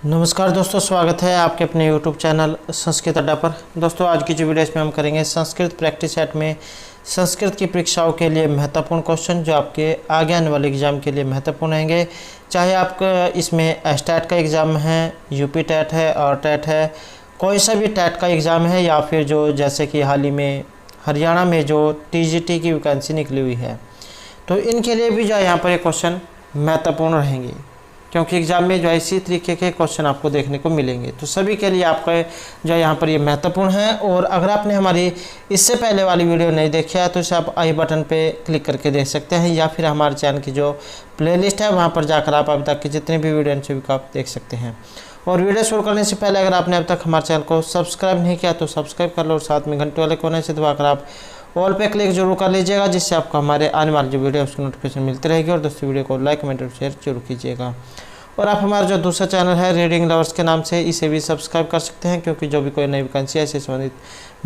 नमस्कार दोस्तों, स्वागत है आपके अपने YouTube चैनल संस्कृत अड्डा पर। दोस्तों आज की जो वीडियो इसमें हम करेंगे संस्कृत प्रैक्टिस सेट में संस्कृत की परीक्षाओं के लिए महत्वपूर्ण क्वेश्चन जो आपके आगे आने वाले एग्ज़ाम के लिए महत्वपूर्ण रहेंगे। चाहे आपका इसमें स्टैट का एग्ज़ाम है, यूपी टेट है और टेट है, कोई सा भी टेट का एग्ज़ाम है, या फिर जो जैसे कि हाल ही में हरियाणा में जो टीजीटी की वैकेंसी निकली हुई है, तो इनके लिए भी जो है यहाँ पर ये क्वेश्चन महत्वपूर्ण रहेंगे, क्योंकि एग्ज़ाम में जो है इसी तरीके के क्वेश्चन आपको देखने को मिलेंगे। तो सभी के लिए आपका जो है यहाँ पर ये महत्वपूर्ण है। और अगर आपने हमारी इससे पहले वाली वीडियो नहीं देखी है तो इसे आप आई बटन पे क्लिक करके देख सकते हैं, या फिर हमारे चैनल की जो प्लेलिस्ट है वहाँ पर जाकर आप अभी तक की जितनी भी वीडियो हैं सभी को आप देख सकते हैं। और वीडियो शुरू करने से पहले अगर आपने अब तक हमारे चैनल को सब्सक्राइब नहीं किया तो सब्सक्राइब कर लो, और साथ में घंटे वाले कोने से दबाकर आप ऑल पे क्लिक जरूर कर लीजिएगा, जिससे आपको हमारे आने वाली जो वीडियो उसकी नोटिफिकेशन मिलती रहेगी। और दोस्तों वीडियो को लाइक कमेंट और शेयर जरूर कीजिएगा। और आप हमारा जो दूसरा चैनल है रीडिंग लवर्स के नाम से, इसे भी सब्सक्राइब कर सकते हैं, क्योंकि जो भी कोई नई वैकेंसी है इससे संबंधित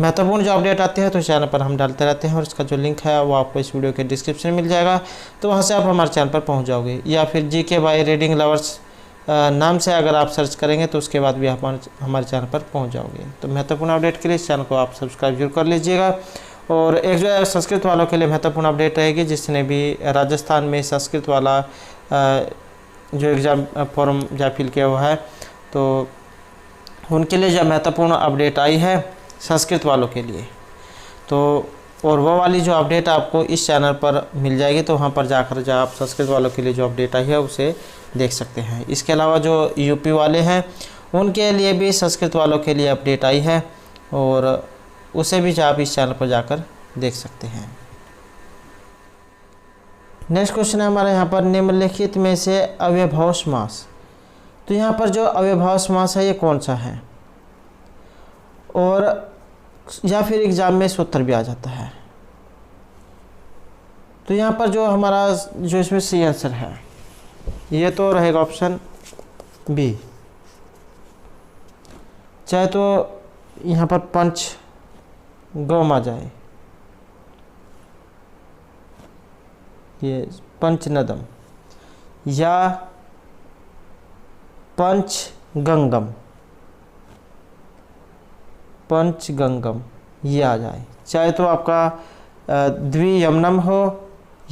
महत्वपूर्ण जो अपडेट आती है तो इस चैनल पर हम डालते रहते हैं। और इसका जो लिंक है वो आपको इस वीडियो के डिस्क्रिप्शन में मिल जाएगा, तो वहाँ से आप हमारे चैनल पर पहुँच जाओगे। या फिर GK बाय रीडिंग लवर्स नाम से अगर आप सर्च करेंगे तो उसके बाद भी आप हमारे चैनल पर पहुँच जाओगे। तो महत्वपूर्ण अपडेट के लिए इस चैनल को आप सब्सक्राइब जरूर कर लीजिएगा। और एक जो है संस्कृत वालों के लिए महत्वपूर्ण अपडेट रहेगी, जिसने भी राजस्थान में संस्कृत वाला जो एग्ज़ाम फॉर्म जा फिल किया हुआ है, तो उनके लिए जो महत्वपूर्ण अपडेट आई है संस्कृत वालों के लिए, तो और वो वाली जो अपडेट आपको इस चैनल पर मिल जाएगी, तो वहाँ पर जाकर जो आप संस्कृत वालों के लिए जो अपडेट आई है उसे देख सकते हैं। इसके अलावा जो यूपी वाले हैं उनके लिए भी संस्कृत वालों के लिए अपडेट आई है, और उसे भी आप इस चैनल पर जाकर देख सकते हैं। नेक्स्ट क्वेश्चन है हमारा यहाँ पर, निम्नलिखित में से अव्ययभाव समास। तो यहाँ पर जो अव्ययभाव समास है ये कौन सा है, और या फिर एग्जाम में सूत्र भी आ जाता है। तो यहाँ पर जो हमारा जो इसमें सी आंसर है ये तो रहेगा ऑप्शन बी। चाहे तो यहाँ पर पंच गम आ जाए, ये पंचनदम या पंचगंगम, पंचगंगम ये आ जाए। चाहे तो आपका द्वियमनम हो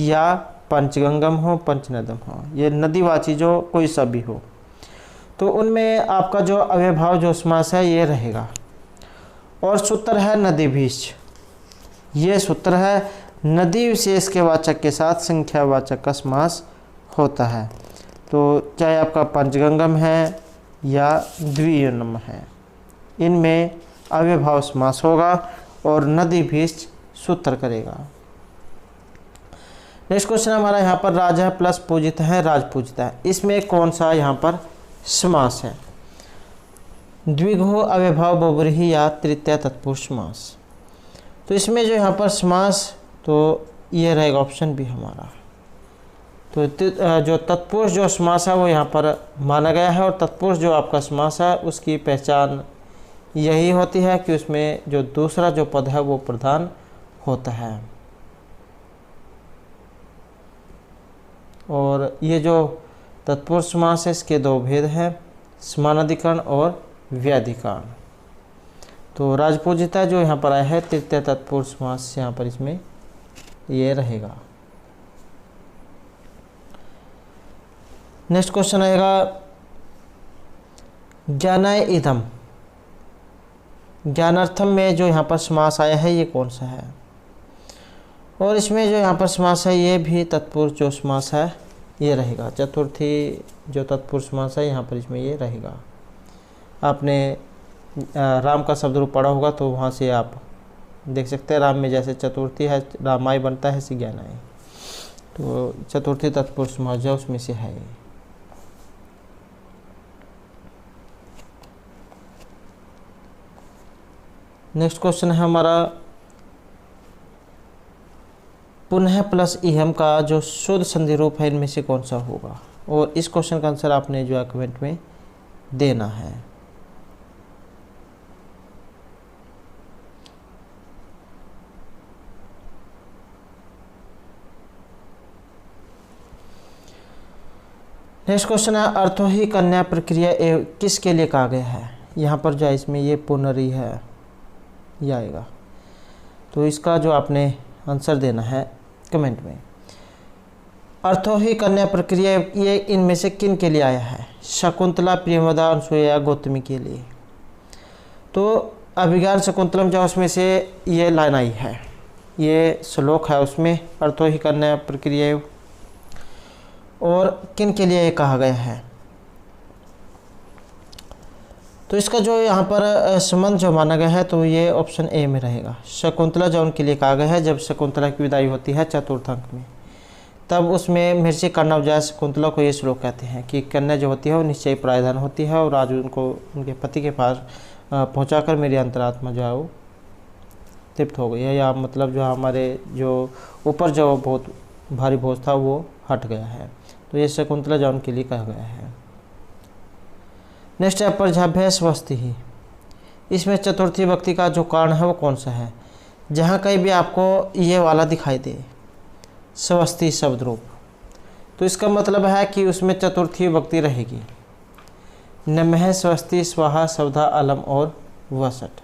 या पंचगंगम हो, पंचनदम हो, ये नदीवाची जो कोई सा भी हो, तो उनमें आपका जो अव्ययभाव जो समास है ये रहेगा। और सूत्र है नदी बीच, ये सूत्र है नदी विशेष के वाचक के साथ संख्यावाचक का समास होता है। तो चाहे आपका पंचगंगम है या द्वियमनम है, इनमें अव्ययभाव समास होगा और नदी बीच सूत्र करेगा। नेक्स्ट क्वेश्चन हमारा यहाँ पर, राजा प्लस पूजित है राज पूजित है, इसमें कौन सा यहाँ पर समास है? द्विगु अव्ययभाव बहुव्रीहि या तृतीय तत्पुरुष समास। तो इसमें जो यहाँ पर समास तो ये रहेगा ऑप्शन बी हमारा। तो जो तत्पुरुष जो समास है वो यहाँ पर माना गया है, और तत्पुरुष जो आपका समास है उसकी पहचान यही होती है कि उसमें जो दूसरा जो पद है वो प्रधान होता है। और ये जो तत्पुरुष समास है इसके दो भेद हैं, समानाधिकरण और व्याधिकरण। तो राजपूजिता जो यहाँ पर आया है तृतीय तत्पुरुष समास, यहाँ पर इसमें ये रहेगा। नेक्स्ट क्वेश्चन आएगा, ज्ञानाय इदम, ज्ञानार्थम में जो यहाँ पर समास आया है ये कौन सा है? और इसमें जो यहाँ पर समास है ये भी तत्पुरुष जो समास है ये रहेगा। चतुर्थी जो तत्पुरुष समास है यहाँ पर इसमें ये रहेगा। आपने राम का शब्द रूप पढ़ा होगा तो वहाँ से आप देख सकते हैं, राम में जैसे चतुर्थी है रामाय बनता है ऐसे ज्ञानाय, तो चतुर्थी तत्पुरुष समास जो उसमें से है। नेक्स्ट क्वेश्चन है हमारा, पुनः प्लस इहम का जो शुद्ध संधि रूप है इनमें से कौन सा होगा? और इस क्वेश्चन का आंसर आपने जो है कमेंट में देना है। नेक्स्ट क्वेश्चन है अर्थो ही कन्या प्रक्रिया किसके लिए कहा गया है। यहाँ पर जो है इसमें ये पुनरी है, ये आएगा। तो इसका जो आपने आंसर देना है कमेंट में। अर्थो ही कन्या प्रक्रिया ये इनमें से किन के लिए आया है। शकुंतला, प्रियव्रता, अनसुईया, गौतमी के लिए। तो अभिज्ञान शकुंतलम जो उसमें से ये लाइन आई है, ये श्लोक है उसमें अर्थो ही कन्या प्रक्रिया और किन के लिए ये कहा गया है। तो इसका जो यहाँ पर संबंध जो माना गया है तो ये ऑप्शन ए में रहेगा। शकुंतला जो उनके लिए कहा गया है, जब शकुंतला की विदाई होती है चतुर्थ अंक में, तब उसमें महर्षि कर्णवजाय शकुंतला को ये श्लोक कहते हैं कि कन्या जो होती है वो निश्चय प्रायधान होती है और आज उनको उनके पति के पास पहुंचाकर मेरी अंतरात्मा जो है वो तृप्त हो गई है, या मतलब जो हमारे जो ऊपर जो बहुत भारी बोझ था वो हट गया है। तो ये शकुंतला जो उनके लिए कहा गया है। नेक्स्ट है परजाभ्य स्वस्ति ही, इसमें चतुर्थी विभक्ति का जो कारण है वो कौन सा है। जहाँ कहीं भी आपको ये वाला दिखाई दे स्वस्ति शब्द रूप, तो इसका मतलब है कि उसमें चतुर्थी विभक्ति रहेगी। नमः स्वस्ति स्वाहा शब्दा अलम और वसट।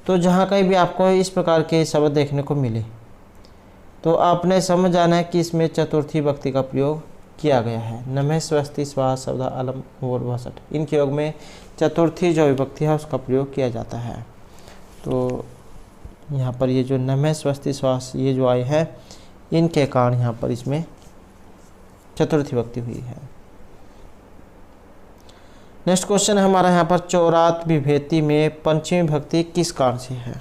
तो जहाँ कहीं भी आपको इस प्रकार के शब्द देखने को मिले तो आपने समझ जाना है कि इसमें चतुर्थी विभक्ति का प्रयोग किया गया है। नमः स्वस्ति स्वाहा शब्दा अलम और वसट, इनके योग में चतुर्थी जो विभक्ति है उसका प्रयोग किया जाता है। तो यहाँ पर ये जो नमः स्वस्ति स्वाहा ये जो आए हैं इनके कारण यहाँ पर इसमें चतुर्थी विभक्ति हुई है। नेक्स्ट क्वेश्चन हमारा यहाँ पर चौरात विभेति में पंचमी विभक्ति किस कारण से है।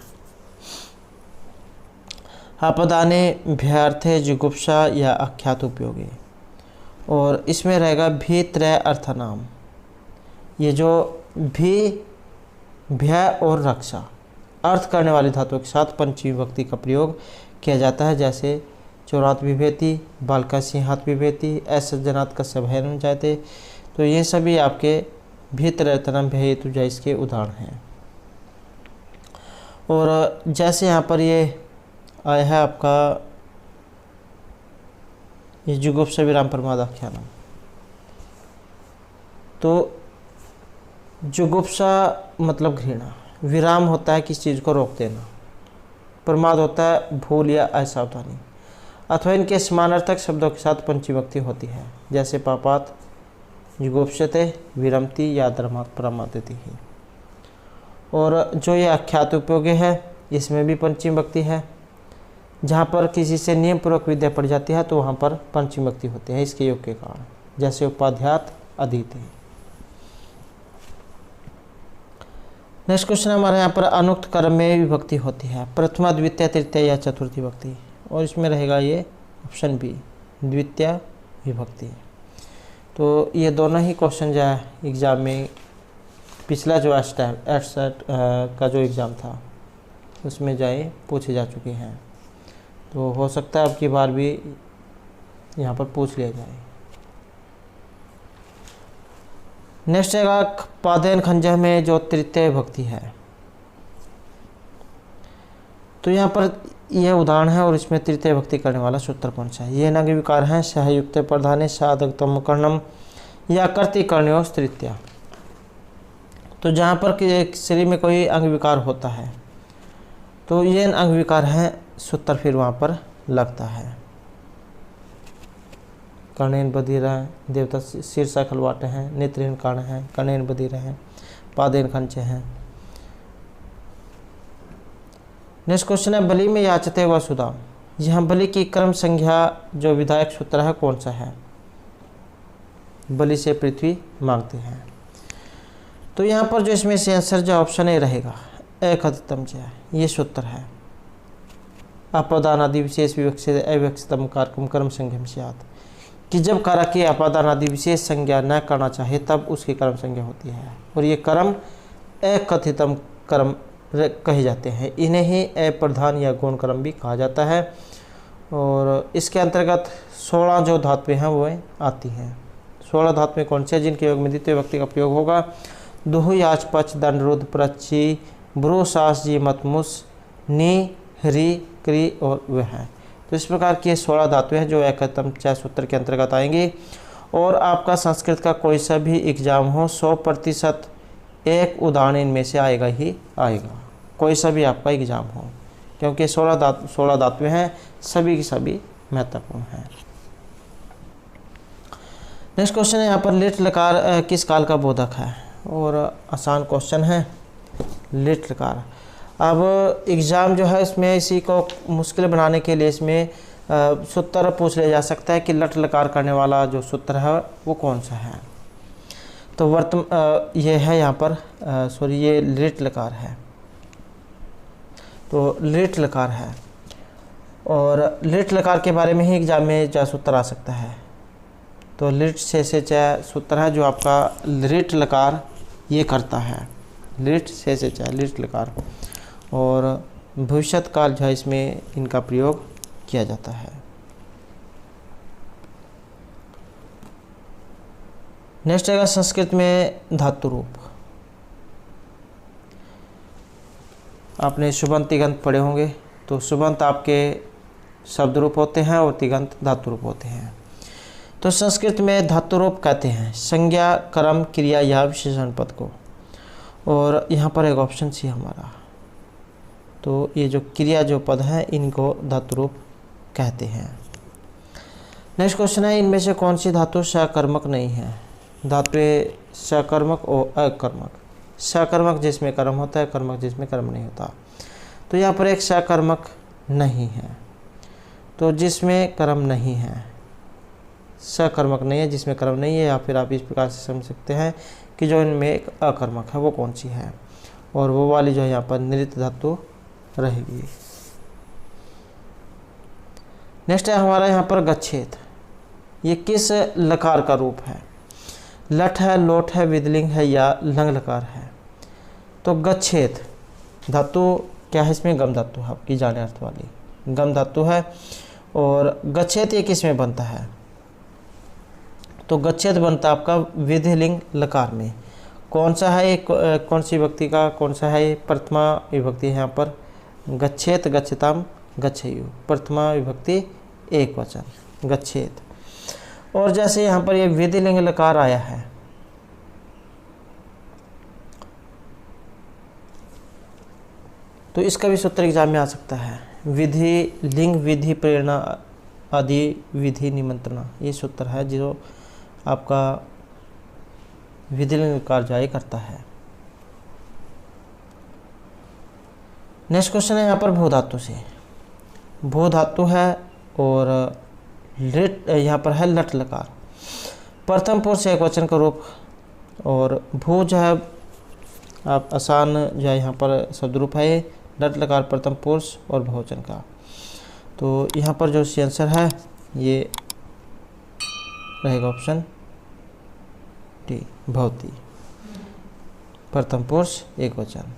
आपदाने, भयार्थे, जुगुप्सा या आख्यात उपयोगी। और इसमें रहेगा भी त्रय अर्थनाम। ये जो भी, भय और रक्षा अर्थ करने वाली धातुओं के साथ पंचमी विभक्ति का प्रयोग किया जाता है, जैसे चौरात विभेति, बालका सिंहात विभेति, असज्जनात् कस्य भयं जायते। तो ये सभी आपके भीतरतनम भयेतु जाइस के उदाहरण हैं। और जैसे यहाँ पर ये आया है आपका ये जुगुप्सा विराम प्रमादाख्यानम। तो जुगुप्सा मतलब घृणा, विराम होता है किसी चीज़ को रोक देना, प्रमाद होता है भूल या असावधानी, अथवा इनके समानार्थक शब्दों के साथ पंचमी विभक्ति होती है, जैसे पापात, जुगुप्सते, विरमति या धर्मात् प्रमादति ही। और जो ये आख्यात उपयोगी है इसमें भी पंचमी विभक्ति है। जहाँ पर किसी से नियम पूर्वक विद्या पढ़ जाती है तो वहाँ पर पंचमी विभक्ति होती है इसके योग के कारण, जैसे उपाध्यात, अदिति। नेक्स्ट क्वेश्चन हमारे यहाँ पर अनुक्त कर्म में विभक्ति होती है, प्रथमा, द्वितीय, तृतीय या चतुर्थी विभक्ति। और इसमें रहेगा ये ऑप्शन बी, द्वितीय विभक्ति। तो ये दोनों ही क्वेश्चन जो है एग्ज़ाम में पिछला जो एट का जो एग्ज़ाम था उसमें जाए पूछे जा चुके हैं। तो हो सकता है अब की बार भी यहाँ पर पूछ लिया जाए। नेक्स्ट है पादेन खंजह में जो तृतीय विभक्ति है। तो यहाँ पर यह उदाहरण है और इसमें तृतीय विभक्ति करने वाला सूत्र कौन सा है। ये नग विकार हैं सहयुक्त प्रधाने साधकतम कर्णम या कर्तिकर्ण्योस तृतीया। तो जहाँ पर शरीर में कोई अंग विकार होता है तो ये अंग विकार हैं, सूत्र फिर वहाँ पर लगता है। कर्णेन बधिर हैं, देवता शीर्षा खलवाटे हैं, नेत्रहीन कर्ण हैं, कर्णेन बधिर हैं, पादेन खंचे हैं। नेक्स्ट क्वेश्चन है बलि में याचते वसुधा। यहाँ बलि की क्रम संज्ञा जो विधायक सूत्र है कौन सा है। बलि से पृथ्वी मांगते हैं। तो यहाँ पर जो इसमें से आंसर जो ऑप्शन ए रहेगा, एकतम ये सूत्र है। अपादान आदि विशेष विवक्षित अविवक्षितम कारकम कर्म संज्ञा स्यात्, कि जब कारक की अपादान आदि विशेष संज्ञा न करना चाहे तब उसकी कर्म संज्ञा होती है। और ये कर्म अकथितम कर्म कहे जाते हैं। इन्हें ही अप्रधान या गौण कर्म भी कहा जाता है। और इसके अंतर्गत 16 जो धातुएं हैं वो आती हैं। 16 धातुएं कौन सी है जिनके योग में द्वितीय विभक्ति का प्रयोग होगा। दुहु, याच, पच, दंड, रुद्र, प्रची, ब्रो, सास, जी, मतमुस, नी, हरि, क्री और वह है। तो इस प्रकार की 16 धातुएं हैं जो एकतम सूत्र के अंतर्गत आएंगी। और आपका संस्कृत का कोई सा भी एग्ज़ाम हो 100% एक उदाहरण इनमें से आएगा ही आएगा, कोई सा भी आपका एग्ज़ाम हो, क्योंकि 16 धातुएं हैं, सभी की सभी महत्वपूर्ण हैं। नेक्स्ट क्वेश्चन है यहाँ पर, लिट लकार किस काल का बोधक है? और आसान क्वेश्चन है, लिट लकार। अब एग्ज़ाम जो है इसमें इसी को मुश्किल बनाने के लिए इसमें सूत्र पूछ लिया जा सकता है कि लट लकार करने वाला जो सूत्र है वो कौन सा है। तो ये है यहाँ पर सॉरी ये लिट लकार है, तो लिट लकार है, और लिट लकार के बारे में ही एग्जाम में क्या सूत्र आ सकता है। तो लिट से सूत्र है जो आपका लिट लकार ये करता है, लिट से लिट लकार, और भविष्यत काल जो है इसमें इनका प्रयोग किया जाता है। नेक्स्ट आएगा संस्कृत में धातु रूप। आपने सुबंत तिगंत पढ़े होंगे, तो सुबंत आपके शब्द रूप होते हैं और तिगंत धातु रूप होते हैं। तो संस्कृत में धातु रूप कहते हैं संज्ञा, कर्म, क्रिया या विशेषण पद को, और यहाँ पर एक ऑप्शन सी हमारा, तो ये जो क्रिया जो पद है इनको धातु रूप कहते हैं। नेक्स्ट क्वेश्चन है, इनमें से कौन सी धातु सकर्मक नहीं है? धातुएं सकर्मक और अकर्मक। सकर्मक जिसमें कर्म होता है, कर्मक जिसमें कर्म नहीं होता। तो यहाँ पर एक सकर्मक नहीं है, तो जिसमें कर्म नहीं है, सकर्मक नहीं है जिसमें कर्म नहीं है, या फिर आप इस प्रकार से समझ सकते हैं कि जो इनमें एक अकर्मक है वो कौन सी है, और वो वाली जो है यहाँ पर निरित धातु रहेगी। नेक्स्ट है हमारा यहाँ पर गच्छेद। ये किस लकार का रूप है? लट है, लोट है, विदलिंग है या लंग लकार है? तो गच्छेद धातु क्या है? इसमें गम धातु है, आपकी जाने अर्थ वाली गम धातु है। और गच्छेद ये किस में बनता है? तो गच्छेद बनता आपका विधिलिंग लकार में। कौन सा है? कौन सी विभक्ति का कौन सा है? प्रथमा विभक्ति है यहाँ पर। गच्छेत, गच्छताम, गच्छयु, प्रथमा विभक्ति एक वचन, गच्छेत। और जैसे यहाँ पर ये विधिलिंग लकार आया है, तो इसका भी सूत्र एग्जाम में आ सकता है। विधि लिंग, विधि प्रेरणा आदि, विधि निमंत्रणा, ये सूत्र है जो आपका विधिलिंग लकार जारी करता है। नेक्स्ट क्वेश्चन है यहाँ पर भू धातु से। भू धातु है और लिट यहाँ पर है लट लकार, प्रथम पुरुष एक वचन का रूप, और भू जो है आप आसान जो है यहाँ पर शब्द रूप है, लट लकार प्रथम पुरुष और बहुवचन का। तो यहाँ पर जो सी आंसर है ये रहेगा ऑप्शन डी, भवती, प्रथम पुरुष एक वचन।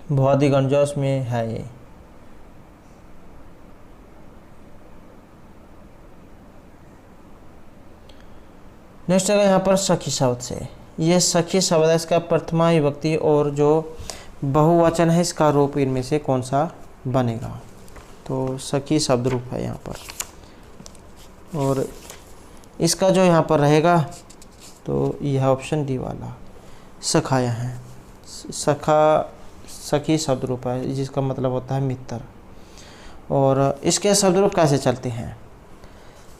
भवादी गणजोस में है ये। नेक्स्ट है यहाँ पर सखी शब्द से। ये सखी शब्द है, इसका प्रथमा विभक्ति और जो बहुवचन है इसका रूप इनमें से कौन सा बनेगा? तो सखी शब्द रूप है यहाँ पर, और इसका जो यहाँ पर रहेगा तो यह ऑप्शन डी वाला सखाया है। सखी शब्द रूप है जिसका मतलब होता है मित्र। और इसके शब्द रूप कैसे चलते हैं?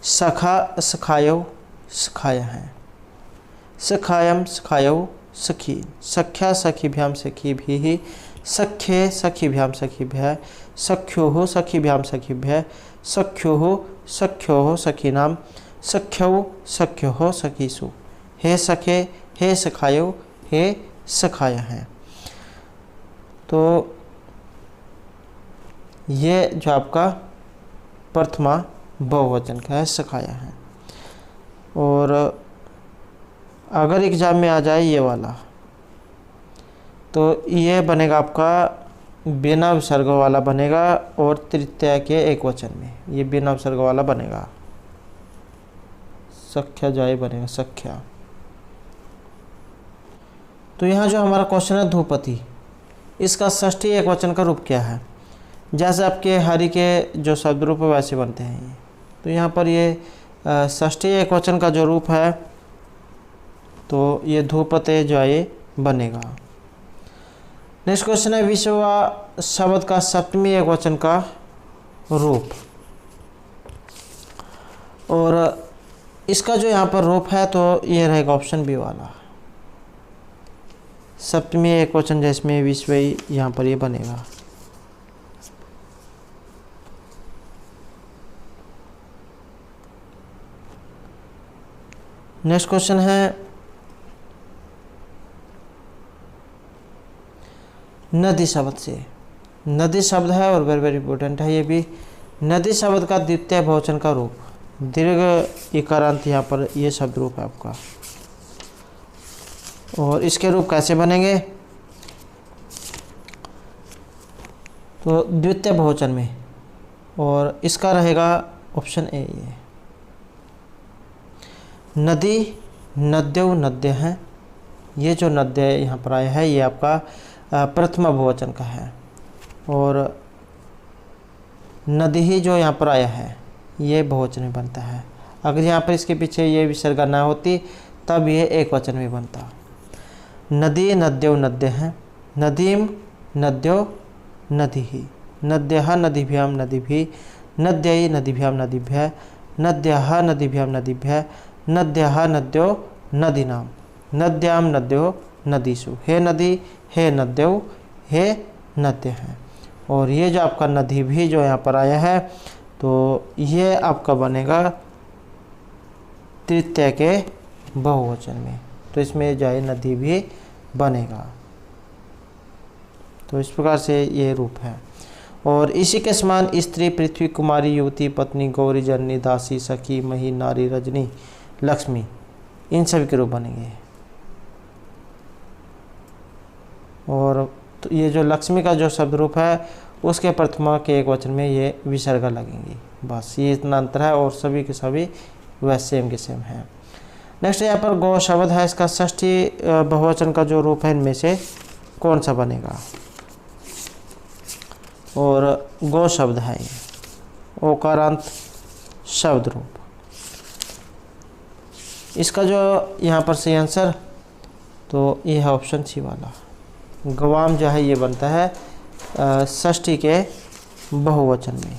सखा, सखायो, सखाया है, सखायम, सखायो, सखी, सख्या, सखीभ्याम, सखीभिः, सख्ये, सखीभ्याम, सखीभ्यः, सख्योः, सखीभ्याम, सखीभ्यः, सख्योः, सख्योः, सखीनाम, सख्यौ, सख्योः, सखीसु, हे सखे, हे सखायो, हे सखाया है। तो ये जो आपका प्रथमा बहुवचन का है, सखाया है। और अगर एग्जाम में आ जाए ये वाला, तो ये बनेगा आपका बिना विसर्ग वाला बनेगा, और तृतीया के एक वचन में ये बिना विसर्ग वाला बनेगा, सख्या जाए बनेगा, सख्या। तो यहाँ जो हमारा क्वेश्चन है धूपति, इसका षष्ठी एकवचन का रूप क्या है? जैसे आपके हरि के जो शब्द रूप है वैसे बनते हैं ये। तो यहाँ पर ये षष्ठी एकवचन का जो रूप है तो ये धूपते जो है ये बनेगा। नेक्स्ट क्वेश्चन है विश्वा शब्द का सप्तमी एकवचन का रूप, और इसका जो यहाँ पर रूप है तो ये रहेगा ऑप्शन बी वाला, सप्तमी एकवचन जिसमें विश्व यहाँ पर ये बनेगा। नेक्स्ट क्वेश्चन है नदी शब्द से। नदी शब्द है और वेरी वेरी इंपॉर्टेंट है ये भी। नदी शब्द का द्वितीय बहुवचन का रूप, दीर्घ इकारांत यहाँ पर ये शब्द रूप है आपका, और इसके रूप कैसे बनेंगे? तो द्वितीय बहुवचन में, और इसका रहेगा ऑप्शन ए ये। नदी, नद्यौ, नद्य हैं, ये जो नद्य यहाँ पर आया है ये आपका प्रथम बहुवचन का है, और नदी ही जो यहाँ पर आया है ये बहुवचन में बनता है। अगर यहाँ पर इसके पीछे ये विसर्ग ना होती तब ये एक वचन में बनता। नदी, नद्यो, नद्य हैं, नदीम, नद्यो, नदी, नद्यः, नदीभ्याम, नदीभिः, नद्यै, नदीभ्याम, नदीभ्यः, नद्यः, नदीभ्याम, नदीभ्यः, नद्यः, नद्यो, नदीनाम, नद्याम, नद्यो, नदीषु। हे नदी, हे नद्यो, हे नद्य हैं। और ये जो आपका नदी भी जो यहाँ पर आया है तो ये आपका बनेगा तृतीय के बहुवचन में, तो इसमें जो है नदी भी बनेगा। तो इस प्रकार से ये रूप है। और इसी के समान स्त्री, पृथ्वी, कुमारी, युवती, पत्नी, गौरी, जननी, दासी, सखी, मही, नारी, रजनी, लक्ष्मी, इन सभी के रूप बनेंगे। और तो ये जो लक्ष्मी का जो शब्द रूप है उसके प्रथमा के एक वचन में ये विसर्ग लगेंगी, बस ये इतना अंतर है, और सभी के सभी वह सेम के सेम है। नेक्स्ट यहाँ पर गौ शब्द है, इसका षष्ठी बहुवचन का जो रूप है इनमें से कौन सा बनेगा? और गौ शब्द है ये ओकारांत शब्द रूप, इसका जो यहाँ पर सही आंसर तो ये है ऑप्शन सी वाला, गवाम जो है ये बनता है षष्ठी के बहुवचन में।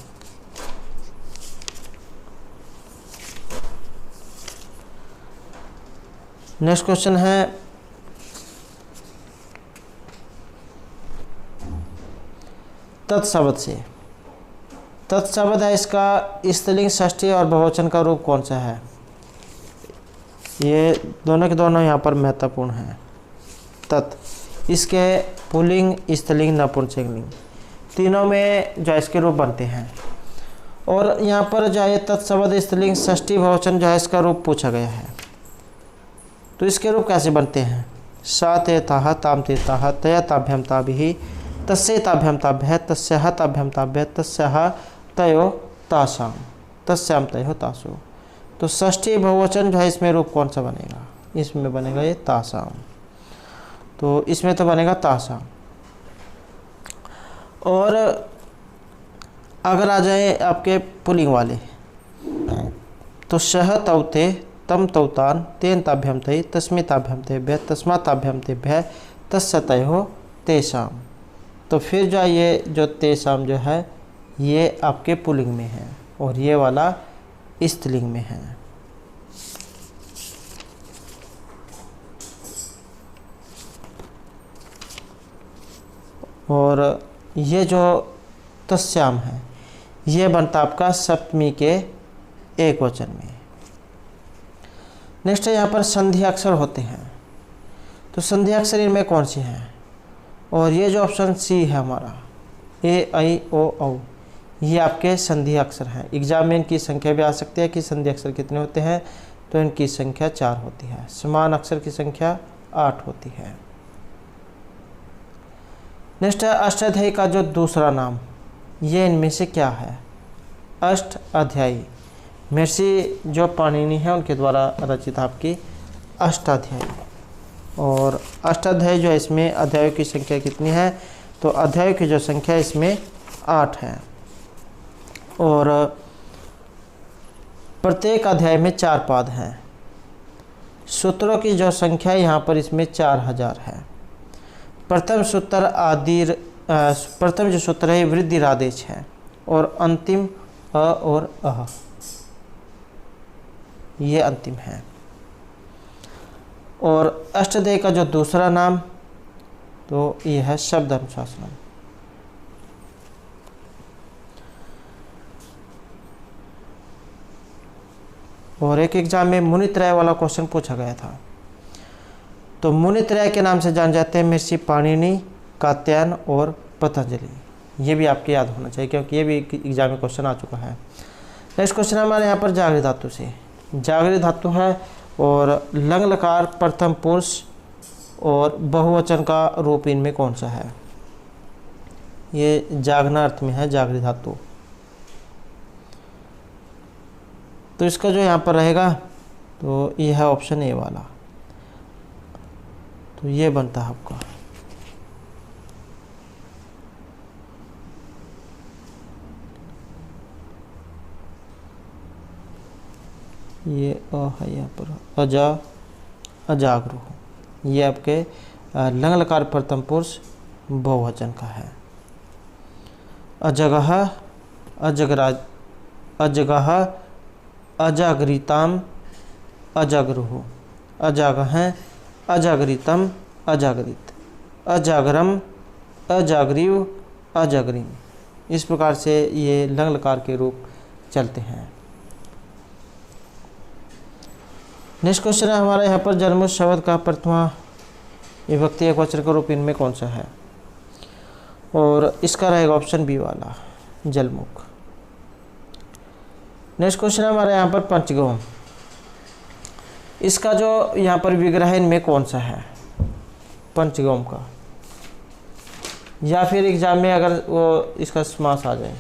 नेक्स्ट क्वेश्चन है तत्शब्द से। तत्शब्द है, इसका स्त्रीलिंग, षष्ठी और बहुवचन का रूप कौन सा है? ये दोनों के दोनों यहाँ पर महत्वपूर्ण हैं। तत्, इसके पुल्लिंग, स्त्रीलिंग, नपुंसकलिंग तीनों में जो इसके रूप बनते हैं। और यहाँ पर जो है तत्शब्द, स्त्रीलिंग, षष्ठी, बहुवचन जो है इसका रूप पूछा गया है। तो इसके रूप कैसे बनते हैं? सा ते ताः, ताम ते ताः, तया ताभ्याम ताभिः, तस्यै ताभ्याम ताभ्यः, तस्याः ताभ्याम ताभ्यः, तस्याः तयो तासाम, तस्याम तयो तासु। तो षष्ठी बहुवचन जो है इसमें रूप कौन सा बनेगा? इसमें बनेगा ये तासाम, तो इसमें तो बनेगा तासाम। और अगर आ जाए आपके पुल्लिंग वाले तो शह तौते, तम तौतान, तेन ताभ्याम तै, तस्मै ताभ्याम तेभ्यः, तस्मा ताभ्याम तेभ्यः, तस्य तयोः तेषाम। तो फिर जो ये जो तेषाम जो है ये आपके पुल्लिंग में है और ये वाला स्त्रीलिंग में है। और ये जो तस्याम है ये बनता आपका सप्तमी के एक वचन में। नेक्स्ट है यहाँ पर संधि अक्षर होते हैं, तो संधि अक्षर इनमें कौन सी हैं? और ये जो ऑप्शन सी है हमारा ए, आई, ओ, औ, ये आपके संधि अक्षर हैं। एग्जाम में इनकी संख्या भी आ सकती है कि संधि अक्षर कितने होते हैं, तो इनकी संख्या 4 होती है। समान अक्षर की संख्या 8 होती है। नेक्स्ट है अष्टाध्यायी का जो दूसरा नाम, ये इनमें से क्या है? अष्ट अध्यायी, महर्षि जो पाणिनि है उनके द्वारा रचित आपकी अष्टाध्यायी, और अष्टाध्यायी जो है इसमें अध्यायों की संख्या कितनी है, तो अध्यायों की जो संख्या इसमें 8 है और प्रत्येक अध्याय में 4 पाद हैं। सूत्रों की जो संख्या यहाँ पर इसमें 4000 है। प्रथम जो सूत्र है वृद्धि आदेश है और अंतिम अ और अह, ये अंतिम है। और अष्टाध्यायी का जो दूसरा नाम तो ये है शब्द अनुशासन। और एक एग्जाम में मुनित्रय वाला क्वेश्चन पूछा गया था। तो मुनित्रय के नाम से जान जाते हैं महर्षि पाणिनि, कात्यायन और पतंजलि। ये भी आपके याद होना चाहिए क्योंकि ये भी एग्जाम में क्वेश्चन आ चुका है। नेक्स्ट क्वेश्चन हमारे यहाँ पर जागृत धातु से। जागृत धातु है और लंग लकार प्रथम पुरुष और बहुवचन का रूप इनमें कौन सा है। ये जागना अर्थ में है जागृत धातु। तो इसका जो यहाँ पर रहेगा तो ये है ऑप्शन ए वाला। तो ये बनता है आपका। ये अ है यहाँ पर अजा अजागरू, ये आपके लंग लकार प्रथम पुरुष बहुवचन का है। अजगह अजगराज अजगह अजागरिताम अजागरुः, अजागह अजागरितम अजागरित, अजागरम अजागरीव अजागरीम। इस प्रकार से ये लंग लकार के रूप चलते हैं। नेक्स्ट क्वेश्चन है हमारा यहाँ पर जन्मुख शब्द का प्रथमा विभक्ति एकवचन का रूप इनमें कौन सा है, और इसका रहेगा ऑप्शन बी वाला जलमुख। नेक्स्ट क्वेश्चन है हमारे यहाँ पर पंचगौम। इसका जो यहाँ पर विग्रह इनमें कौन सा है पंचगौम का, या फिर एग्जाम में अगर वो इसका समास आ जाए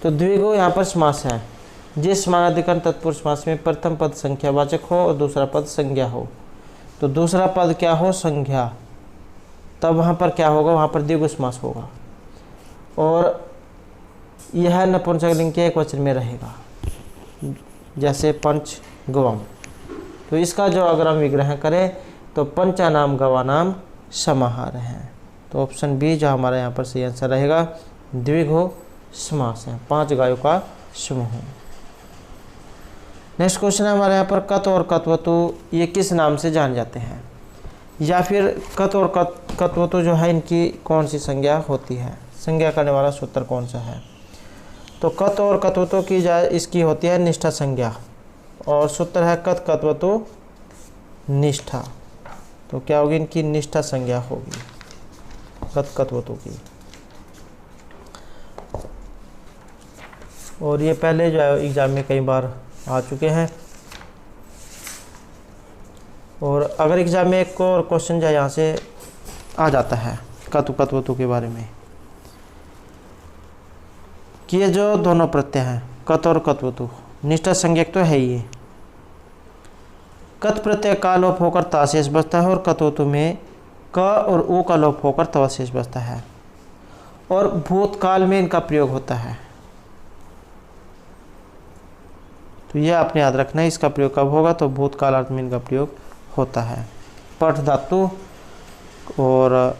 तो द्विगु यहाँ पर समास है। जिस समानाधिकरण तत्पुरुष समास में प्रथम पद संख्यावाचक हो और दूसरा पद संज्ञा हो, तो दूसरा पद क्या हो संज्ञा, तब वहाँ पर क्या होगा, वहाँ पर द्विगु समास होगा और यह नपुंसकलिंग के एक वचन में रहेगा जैसे पंच गवम। तो इसका जो अगर हम विग्रह करें तो पंचा नाम गवा नाम समाहार है। तो ऑप्शन बी जो हमारा यहाँ पर सही आंसर रहेगा द्विगु समास है, 5 गायों का समूह। नेक्स्ट क्वेश्चन है हमारे यहाँ पर कत और कत्वतु, ये किस नाम से जान जाते हैं, या फिर कत और कत्वतु जो है इनकी कौन सी संज्ञा होती है, संज्ञा करने वाला सूत्र कौन सा है। तो कत और कत्वतु की इसकी होती है निष्ठा संज्ञा और सूत्र है कत कत्वतु निष्ठा। तो क्या होगी, इनकी निष्ठा संज्ञा होगी कत कत्वतु की। और ये पहले जो है एग्जाम में कई बार आ चुके हैं। और अगर एग्जाम में एक और क्वेश्चन जो यहाँ से आ जाता है कतु कत्वतु के बारे में कि ये जो दोनों प्रत्यय हैं कत और कत्वतु निष्ठा संज्ञक तो है ही। कत प्रत्यय का लोप होकर ता शेष बचता है और कत्वतु में क और उ का लोप होकर तवा शेष बचता है और भूतकाल में इनका प्रयोग होता है। तो यह आपने याद रखना है, इसका प्रयोग कब होगा, तो भूतकाल अर्थ में इनका प्रयोग होता है। पठ धातु और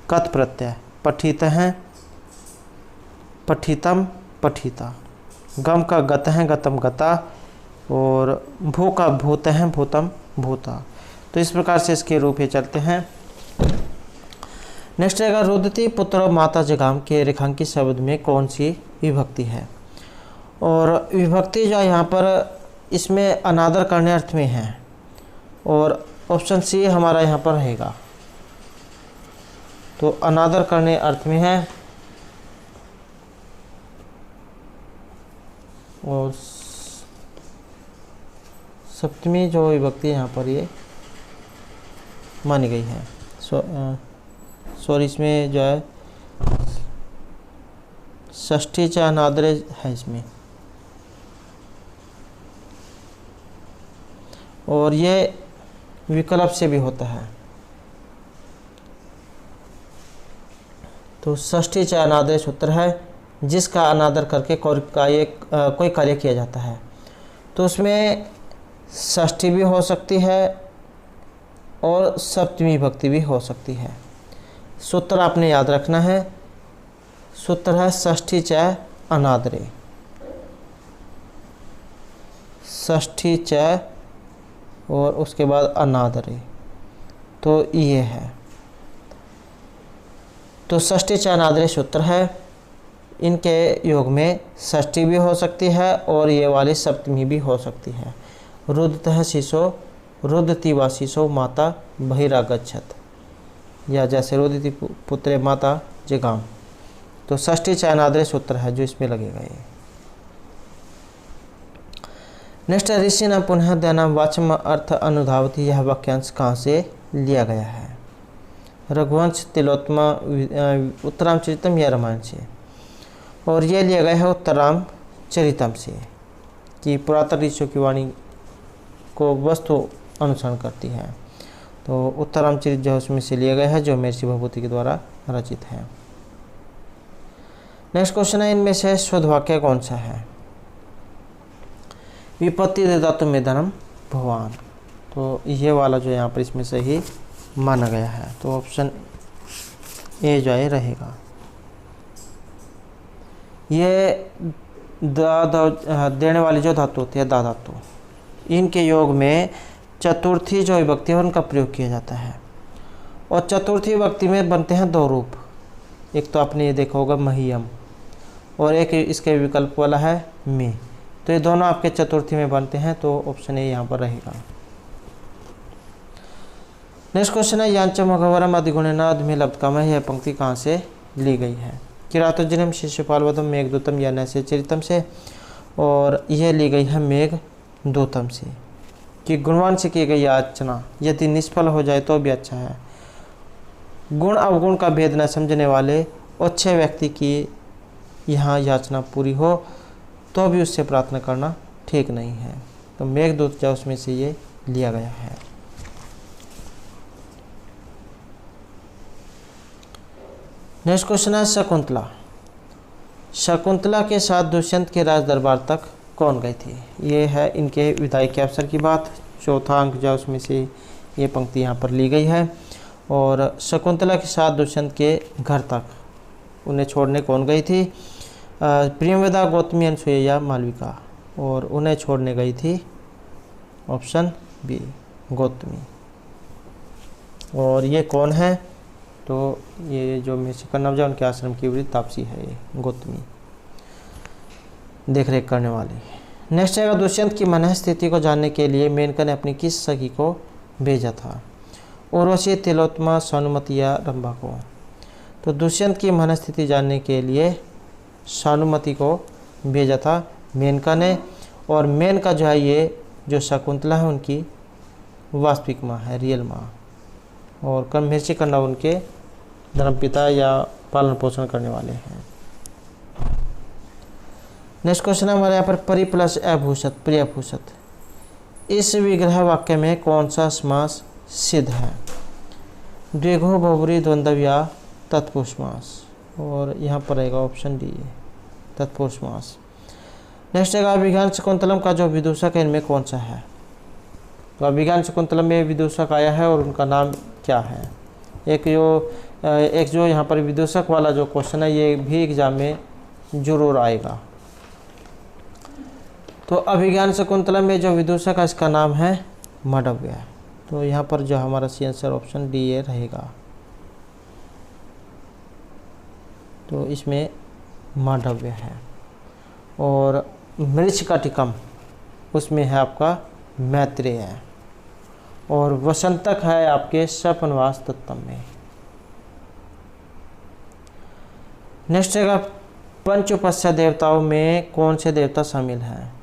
कत प्रत्यय पठित हैं पठितम पठिता, गम का गत है गतम गता और भू का भूत है भूतम भूता। तो इस प्रकार से इसके रूप ये चलते हैं। नेक्स्ट रहेगा रुदती पुत्र माता जगाम के रेखांकित शब्द में कौन सी विभक्ति है, और विभक्ति जो यहाँ पर इसमें अनादर करने अर्थ में है और ऑप्शन सी हमारा यहाँ पर रहेगा। तो अनादर करने अर्थ में है और सप्तमी जो विभक्ति यहाँ पर ये मानी गई है। सॉरी इसमें जो है षष्ठी च अनादर है इसमें, और ये विकल्प से भी होता है। तो षष्ठी च अनादरे सूत्र है, जिसका अनादर करके कोई कार्य किया जाता है। तो उसमें षष्ठी भी हो सकती है और सप्तमी विभक्ति भी हो सकती है। सूत्र आपने याद रखना है, सूत्र है षष्ठी च अनादरे, षष्ठी च और उसके बाद अनादरे, तो ये है। तो षष्ठी च अनादरे सूत्र है, इनके योग में षष्ठी भी हो सकती है और ये वाली सप्तमी भी हो सकती है। रुदतः शिशो रुदति वा शिशो माता बहिरागच्छत, या जैसे रुदति पुत्रे माता जिगाम। तो षष्ठी च अनादरे सूत्र है जो इसमें लगेगा ये। नेक्स्ट, ऋषि न पुनः दयानाम वाचम अर्थ अनुधावती, यह वाक्यांश कहाँ से लिया गया है? रघुवंश, तिलोत्तमा, उत्तराम चरितम या रामायण से। और ये लिया गया है उत्तराम चरितम से, कि पुरातन ऋषियों की वाणी को वस्तु अनुसरण करती है। तो उत्तराम चरित जो उसमें से लिया गया है, जो महर्षि भभूति के द्वारा रचित है। नेक्स्ट क्वेश्चन है, इनमें से शुद्ध वाक्य कौन सा है? विपत्ति ददातु मे धनम भगवान। तो ये वाला जो यहाँ पर इसमें से ही माना गया है। तो ऑप्शन ए जो है रहेगा। ये देने वाली जो धातु होती है दा धातु, इनके योग में चतुर्थी जो विभक्ति है उनका प्रयोग किया जाता है। और चतुर्थी विभक्ति में बनते हैं दो रूप, एक तो आपने ये देखा होगा महियम, और एक इसके विकल्प वाला है मे। तो ये दोनों आपके चतुर्थी में बनते हैं, तो ऑप्शन ए यहाँ पर रहेगा। नेक्स्ट क्वेश्चन है, यांच मघवरम अधिगुणनाद में लब्धकाम है, यह पंक्ति कहाँ से ली गई है? किरातोजनम शिशुपालवधम मेघदूतम या नैसे चरितम से, और यह ली गई है मेघदूतम से, कि गुणवान से की गई याचना यदि निष्फल हो जाए तो भी अच्छा है। गुण अवगुण का भेद न समझने वाले अच्छे व्यक्ति की यहाँ याचना पूरी हो तो भी उससे प्रार्थना करना ठीक नहीं है। तो मेघदूत जो उसमें से ये लिया गया है। नेक्स्ट क्वेश्चन है, शकुंतला। शकुंतला के साथ दुष्यंत के राज दरबार तक कौन गई थी? ये है इनके विदाई के अवसर की बात। चौथा अंक जो उसमें से ये पंक्ति यहाँ पर ली गई है। और शकुंतला के साथ दुष्यंत के घर तक उन्हें छोड़ने कौन गई थी? प्रियंवदा, गौतमी, अनसुईया, मालविका। और उन्हें छोड़ने गई थी ऑप्शन बी गौतमी। और ये कौन है? तो ये जो महर्षि कण्व उनके आश्रम की वृद्ध तापसी है ये गौतमी, देख रेख करने वाली। नेक्स्ट है, दुष्यंत की मन स्थिति को जानने के लिए मेनका ने अपनी किस सखी को भेजा था? उर्वशी, तिलोत्तमा, सानुमति या रंभा को। तो दुष्यंत की मन स्थिति जानने के लिए सानुमति को भेजा था मेनका ने। और मेनका जो है ये जो शकुंतला है उनकी वास्तविक माँ है, रियल माँ। और महर्षि कण्व उनके धर्मपिता या पालन पोषण करने वाले हैं। नेक्स्ट क्वेश्चन है हमारे यहाँ पर, परि प्लस अभूषत, प्रियभूषत। इस विग्रह वाक्य में कौन सा समास सिद्ध है? द्विगु, बहुब्री, द्वंद्व या तत्पुरुष समास। और यहाँ पर रहेगा ऑप्शन डी तत्पुरुष समास। नेक्स्ट है, अभिज्ञान शकुंतलम का जो विदूषक है इनमें कौन सा है? तो अभिज्ञान शकुंतलम में विदूषक आया है और उनका नाम क्या है? एक जो यहाँ पर विदूषक वाला जो क्वेश्चन है ये भी एग्जाम में जरूर आएगा। तो अभिज्ञान शकुंतलम में जो विदूषक है इसका नाम है मांडव्य। तो यहाँ पर जो हमारा सी आंसर ऑप्शन डी ए रहेगा। तो इसमें मांडव्य है। और मृच्छकटिकम उसमें है आपका मैत्रेय है। और वसंतक है आपके सपनवास तत्तम में। नेक्स्ट है, पंचोपस्या देवताओं में कौन से देवता शामिल हैं?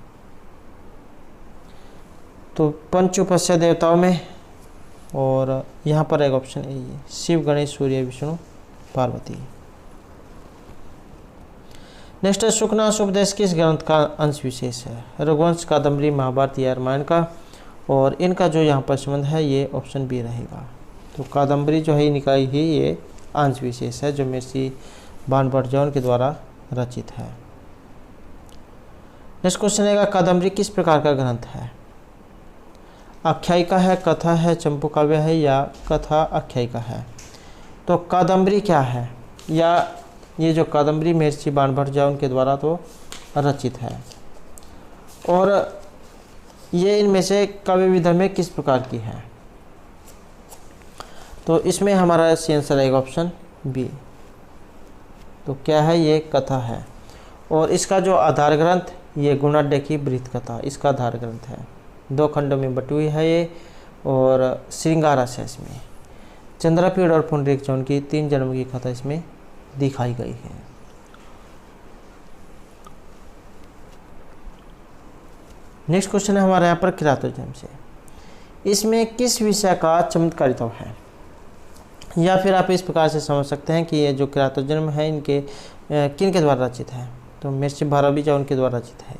तो पंचोपस्या देवताओं में, और यहाँ पर एक ऑप्शन ए है, शिव, गणेश, सूर्य, विष्णु, पार्वती। नेक्स्ट है, शुक्नाशुपदेश किस ग्रंथ का अंश विशेष है? रघुवंश, कादम्बरी, महाभारत या रामायण का। और इनका जो यहाँ पर संबंध है ये ऑप्शन बी रहेगा। तो कादम्बरी जो है निकाय ही ये अंश विशेष है जो महर्षि बाणभट्ट के द्वारा रचित है। नेक्स्ट क्वेश्चन है कादम्बरी किस प्रकार का ग्रंथ है? आख्यायिका है, कथा है, चंपू काव्य है या कथा आख्यायिका है? तो कादम्बरी क्या है, या ये जो कादम्बरी महर्षि बाणभट्ट उनके द्वारा तो रचित है, और ये इनमें से काव्य विधा में किस प्रकार की है? तो इसमें हमारा सी आंसर रहेगा ऑप्शन बी। तो क्या है, ये कथा है, और इसका जो आधार ग्रंथ ये गुणाढ्य की बृहत कथा इसका आधार ग्रंथ है। 2 खंडों में बटी हुई है ये, और श्रृंगार रस है इसमें। चंद्रपीड़ और पुंडरीक चौन की 3 जन्मों की कथा इसमें दिखाई गई है। नेक्स्ट क्वेश्चन है हमारे यहाँ पर किरातोजन्म से। इसमें किस विषय का चमत्कारित्व है? या फिर आप इस प्रकार से समझ सकते हैं कि ये जो किरातोजन्म है इनके किन के द्वारा रचित है? तो महर्षि भारवी उनके द्वारा रचित है।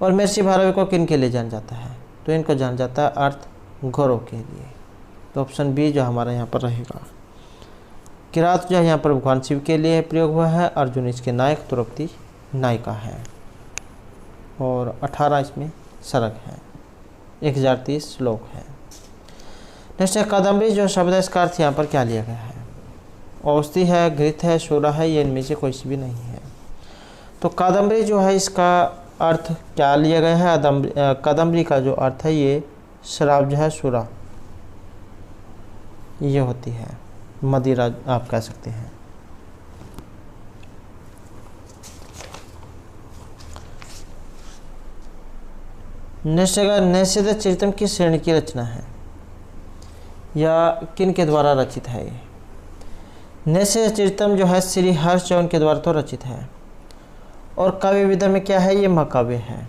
और महर्षि भारवी को किन के लिए जाना जाता है? तो इनको जाना जाता है अर्थ गौरव के लिए। तो ऑप्शन बी जो हमारा यहाँ पर रहेगा। किरात जो है यहाँ पर भगवान शिव के लिए प्रयोग हुआ है। अर्जुन इसके नायक, द्रौपदी नायिका है, और 18 इसमें सरग है, 1030 श्लोक है। नेक्स्ट है कादम्बरी जो शब्द है इसका अर्थ यहाँ पर क्या लिया गया है? औषधि है, घृत है, सोडा है, ये इनमें से कोई सी भी नहीं है। तो कादम्बरी जो है इसका अर्थ क्या लिया गया है? कादम्बरी का जो अर्थ है ये शराब जो है, सुरा ये होती है, मदिरा आप कह सकते हैं। नैषध चरितम किस श्रेणी की रचना है, या किन के द्वारा रचित है? ये नैषध चरितम जो है श्री हर्ष के द्वारा तो रचित है, और काव्य विधा में क्या है? ये महाकाव्य है।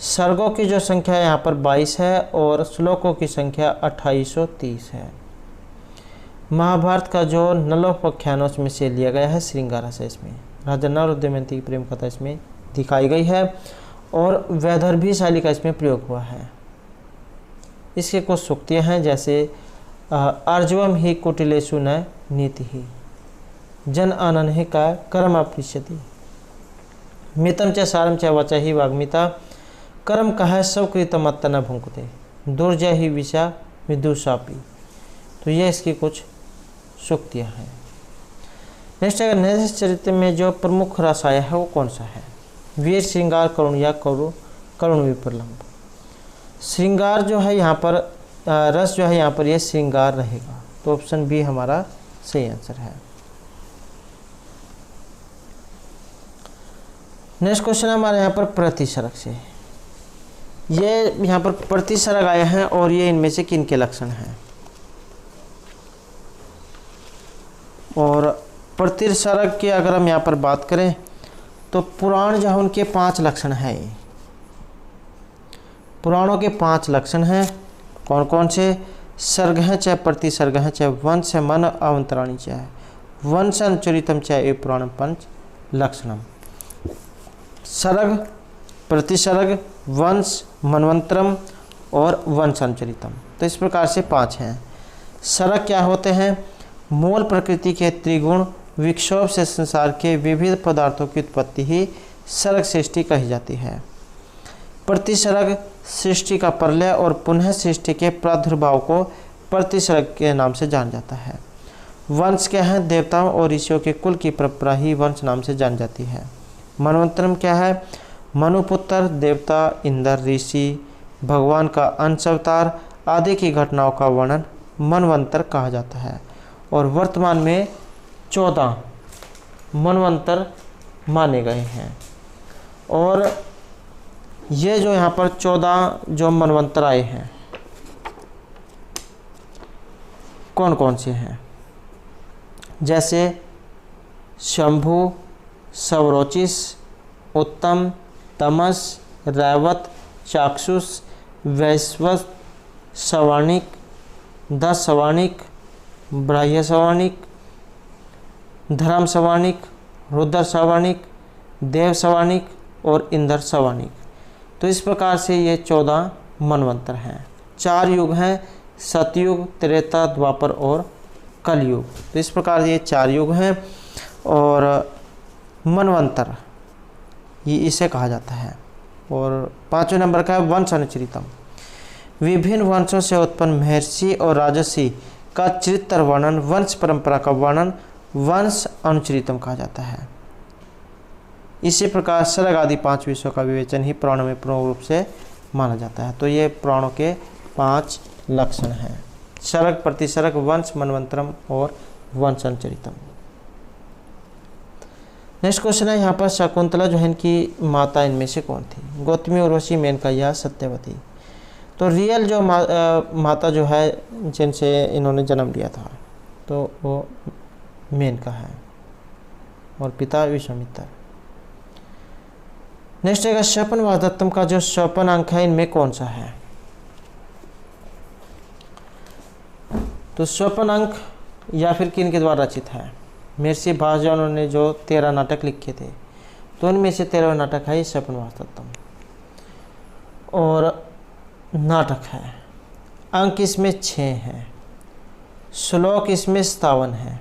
सर्गों की जो संख्या यहाँ पर 22 है, और श्लोकों की संख्या 2830 है। महाभारत का जो नलोपाख्यानों में से लिया गया है श्रृंगार रस है। इसमें राजा नल और दमयंती की प्रेम कथा इसमें दिखाई गई है, और वैदर्भी शैली का इसमें प्रयोग हुआ है। इसके कुछ सूक्तियाँ हैं, जैसे आर्जवम ही कुटिलेषु न नीति ही, जन आनन ही का कर्म अपृष्यति, मितम च सारम च वच ही वाग्मिता, कर्म कहा सब कृतमत्त न भुंकते, दुर्जय ही विषा विदुषापी। तो ये इसकी कुछ सूक्तियाँ हैं। नेक्स्ट अगर नैषध चरित्र में जो प्रमुख रस आया है वो कौन सा है? वीर, श्रृंगार, करुण या करुण विप्रलंब। श्रृंगार जो है यहाँ पर रस जो है यहाँ पर यह श्रृंगार रहेगा। तो ऑप्शन बी हमारा सही आंसर है। नेक्स्ट क्वेश्चन हमारे यहाँ पर प्रतिसर्ग से। ये यहाँ पर प्रतिसर्ग आए हैं, और ये इनमें से किन के लक्षण हैं? और प्रतिसर्ग की अगर हम यहाँ पर बात करें तो पुराण जो है उनके 5 लक्षण हैं। पुराणों के 5 लक्षण हैं। कौन कौन से? सर्ग हैं चाहे प्रतिसर्ग हैं, चाहे वंश है, मन अवंतराणी चाहे वंश अनुचरितम चाहे ए पुराण पंच लक्षणम। सर्ग, प्रतिसर्ग, वंश, मनवंतरम और वंश अनुचरितम। तो इस प्रकार से 5 हैं। सर्ग क्या होते हैं? मूल प्रकृति के त्रिगुण विक्षोभ से संसार के विविध पदार्थों की उत्पत्ति ही सर्ग सृष्टि कही जाती है। प्रतिसर्ग सृष्टि का प्रलय और पुनः सृष्टि के प्रादुर्भाव को प्रतिसर्ग के नाम से जाना जाता है। वंश क्या है? देवताओं और ऋषियों के कुल की परंपरा ही वंश नाम से जानी जाती है। मनवंतरम क्या है? मनुपुत्र, देवता, इंद्र, ऋषि, भगवान का अंश अवतार आदि की घटनाओं का वर्णन मनवंतर कहा जाता है। और वर्तमान में 14 मनवंतर माने गए हैं। और ये जो यहाँ पर 14 जो मनवंतर आए हैं कौन कौन से हैं? जैसे शंभु, सवरोचिस, उत्तम, तमस, रैवत, चाक्षुष, वैश्वत, सवाणिक, 10 सवाणिक, ब्राह्य सवाणिक, धर्म सवाणिक, रुद्र सवाणिक, देव सवाणिक और इंद्र सवाणिक। तो इस प्रकार से ये 14 मनवंतर हैं। 4 युग हैं, सतयुग, त्रेता, द्वापर और कलयुग। तो इस प्रकार ये 4 युग हैं और मनवंतर ये इसे कहा जाता है। और 5वें नंबर का है वंश अनुचरितम। विभिन्न वंशों से उत्पन्न महर्षि और राजर्षि का चरित्र वर्णन, वंश परंपरा का वर्णन वंश अनुचरितम कहा जाता है। इसी प्रकार सर्ग आदि 5 विषयों का विवेचन ही पुराणों में पूर्ण रूप से माना जाता है। तो ये पुराणों के 5 लक्षण हैं: सर्ग, प्रतिसर्ग, वंश, मनवंतरम और वंश अनुचरितम। नेक्स्ट क्वेश्चन है यहाँ पर शकुंतला जो है इनकी माता इनमें से कौन थी? गौतमी, उर्वशी, मेनका या सत्यवती? तो रियल जो माता जो है जिनसे इन्होंने जन्म लिया था तो वो मेनका है और पिता विश्वामित्र। नेक्स्ट है स्वपन वासदत्तम का जो स्वपन अंक है इनमें कौन सा है? तो स्वपन अंक या फिर किन के द्वारा रचित है? महर्षि भास जो उन्होंने जो 13 नाटक लिखे थे तो उनमें से 13 नाटक है स्वपन वासदत्तम। और नाटक है, अंक इसमें 6 हैं, श्लोक इसमें 57 है,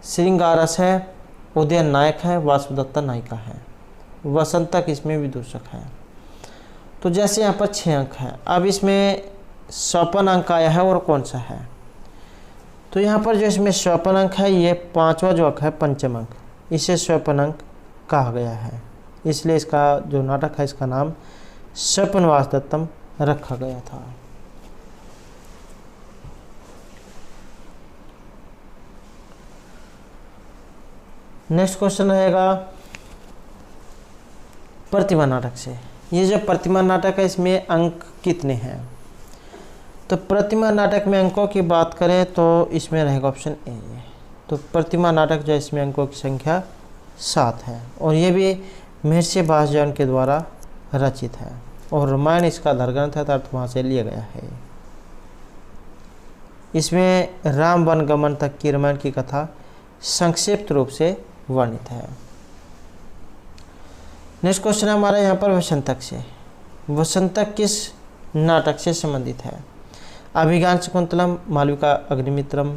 श्रृंगारस है, उदयन नायक है, वासुदत्ता नायिका है, वसंतक इसमें विदूषक है। तो जैसे यहाँ पर 6 अंक है, अब इसमें स्वपन अंक आया है और कौन सा है? तो यहाँ पर जो इसमें स्वपन अंक है ये 5वां जो अंक है पंचम अंक, इसे स्वपन अंक कहा गया है, इसलिए इसका जो नाटक है इसका नाम स्वपन वासदत्तम रखा गया था। नेक्स्ट क्वेश्चन रहेगा प्रतिमा नाटक से। ये जो प्रतिमा नाटक है इसमें अंक कितने हैं? तो प्रतिमा नाटक में अंकों की बात करें तो इसमें रहेगा ऑप्शन ए। तो प्रतिमा नाटक जो इसमें अंकों की संख्या 7 है और ये भी महर्षि भासजन के द्वारा रचित है और रामायण इसका आधार ग्रंथ है, अर्थ वहाँ से लिया गया है। इसमें राम वन गमन तक की रामायण की कथा संक्षिप्त रूप से वर्णित है। नेक्स्ट क्वेश्चन है हमारा यहाँ पर वसंतक से। वसंतक किस नाटक से संबंधित है? अभिज्ञान शकुंतलम, मालविका अग्निमित्रम,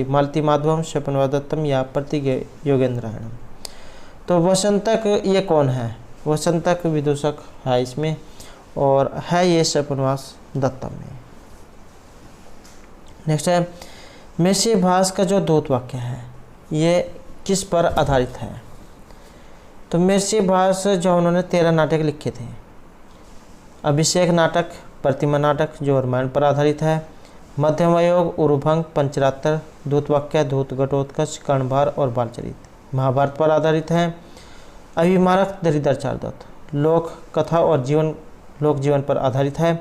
मालती माधवम, स्वपन वासदत्तम या प्रतिज्ञ योगेंद्रायणम। तो वसंतक ये कौन है? वसंतक विदूषक है इसमें और है ये स्वपन वासदत्तम में। नेक्स्ट है महर्षि भास का जो दूत वाक्य है ये किस पर आधारित है? तो महर्षि भास जो उन्होंने 13 नाटक लिखे थे, अभिषेक नाटक, प्रतिमा नाटक जो रामायण पर आधारित है, मध्यम योग, उरुभंग, पंचरात्र, दूतवाक्य, दूत घटोत्कच, कर्णभार और बालचरित महाभारत पर आधारित है। अभिमारक, दरिद्र चारदत्त लोक कथा और लोक जीवन पर आधारित है।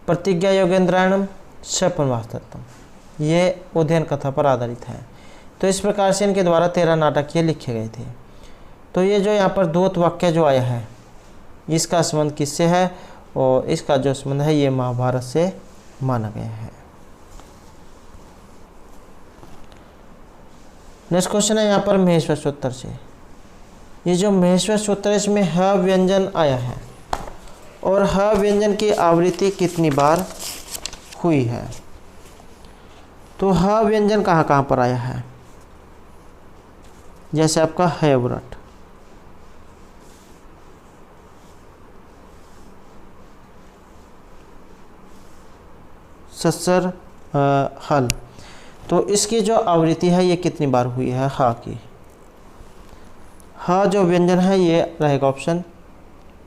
प्रतिज्ञा योगेंद्रायणम, स्वपन वासदत्तम ये उदयन कथा पर आधारित है। तो इस प्रकार से इनके द्वारा 13 नाटक ये लिखे गए थे। तो ये जो यहाँ पर दूत वाक्य जो आया है इसका संबंध किससे है? और इसका जो संबंध है ये महाभारत से माना गया है। नेक्स्ट क्वेश्चन है यहाँ पर महेश्वर सूत्र से। ये जो महेश्वर सूत्र है इसमें ह व्यंजन आया है और ह व्यंजन की आवृत्ति कितनी बार हुई है? तो ह व्यंजन कहाँ कहाँ पर आया है? जैसे आपका है व्रत, ससर, हल। तो इसकी जो आवृत्ति है ये कितनी बार हुई है हा की? हा जो व्यंजन है ये रहेगा ऑप्शन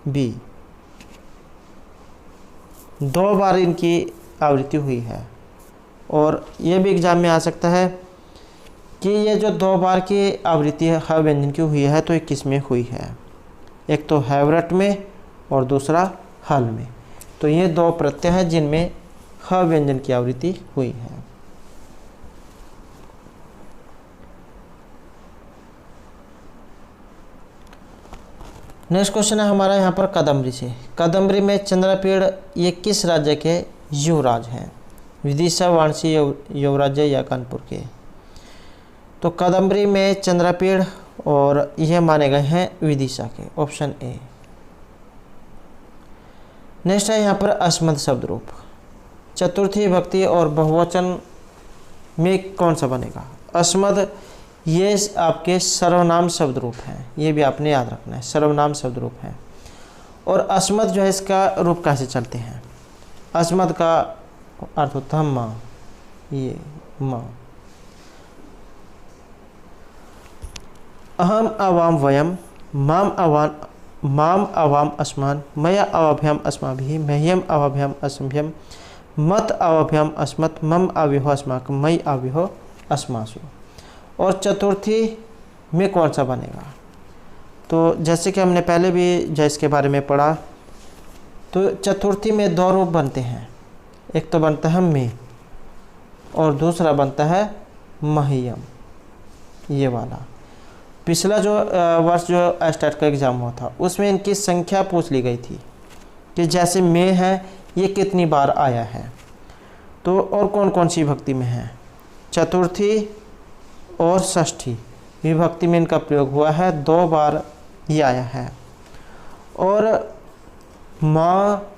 बी, 2 बार इनकी आवृत्ति हुई है। और ये भी एग्जाम में आ सकता है कि ये जो 2 बार की आवृत्ति है हा व्यंजन की हुई है तो ये किस में हुई है? एक तो हैव्रट में और दूसरा हल में। तो ये 2 प्रत्यय हैं जिनमें ह व्यंजन की आवृत्ति हुई है। नेक्स्ट क्वेश्चन है हमारा यहाँ पर कादम्बरी से। कादम्बरी में चंद्रपीड़ ये किस राज्य के युवराज हैं? विदिशा, वाराणसी युवराज्य या कानपुर के? तो कादम्बरी में चंद्रपीड़ और यह माने गए हैं विदिशा के, ऑप्शन ए। नेक्स्ट है यहाँ पर अस्मद शब्द रूप। चतुर्थी विभक्ति और बहुवचन में कौन सा बनेगा? अस्मद ये आपके सर्वनाम शब्द रूप हैं, ये भी आपने याद रखना है, सर्वनाम शब्द रूप है। और अस्मद जो है इसका रूप कैसे चलते हैं? अस्मद का अर्थ होता है माँ, ये माँ। अहम अवाम वयम, माम अवाम अस्मान, मया अवाभ्याम अस्माभिः, मह्यम अवाभ्याम अस्मभ्यम, मत अवाभ्याम अस्मत्, मम आविहो अस्माकं, मयि आविहो अस्मासु। और चतुर्थी में कौन सा बनेगा? तो जैसे कि हमने पहले भी जो इसके बारे में पढ़ा, तो चतुर्थी में दो रूप बनते हैं, एक तो बनता है में और दूसरा बनता है मह्यम, ये वाला। पिछला जो वर्ष जो एस्टेट का एग्ज़ाम हुआ था उसमें इनकी संख्या पूछ ली गई थी कि जैसे में है ये कितनी बार आया है। तो और कौन कौन सी विभक्ति में है? चतुर्थी और षष्ठी विभक्ति में इनका प्रयोग हुआ है, 2 बार ये आया है। और माँ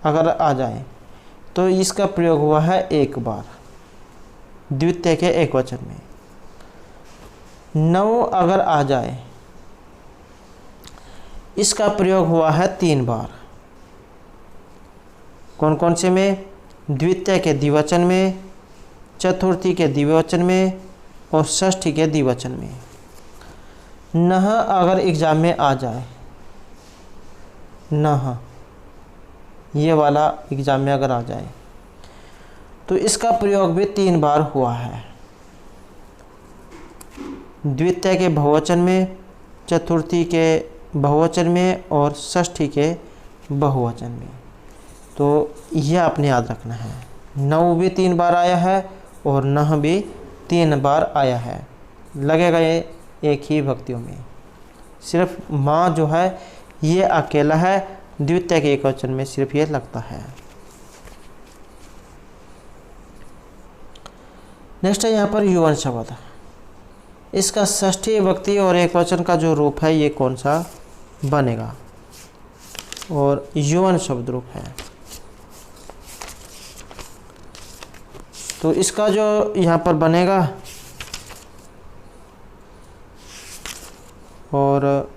अगर आ जाए तो इसका प्रयोग हुआ है 1 बार, द्वितीय के एकवचन में। 9 अगर आ जाए इसका प्रयोग हुआ है 3 बार। कौन कौन से में? द्वितीय के द्विवचन में, चतुर्थी के द्विवचन में और षष्ठी के द्विवचन में। नह अगर एग्जाम में आ जाए, नह ये वाला एग्जाम में अगर आ जाए तो इसका प्रयोग भी 3 बार हुआ है, द्वितीय के बहुवचन में, चतुर्थी के बहुवचन में और षष्ठी के बहुवचन में। तो यह आपने याद रखना है। नौ भी 3 बार आया है और नह भी 3 बार आया है, लगेगा ये एक ही विभक्तियों में। सिर्फ माँ जो है ये अकेला है, द्वितीय के एकवचन में सिर्फ ये लगता है। नेक्स्ट है यहाँ पर युवन शब्द। इसका षष्ठी विभक्ति और एकवचन का जो रूप है ये कौन सा बनेगा? और युवन शब्द रूप है। तो इसका जो यहाँ पर बनेगा, और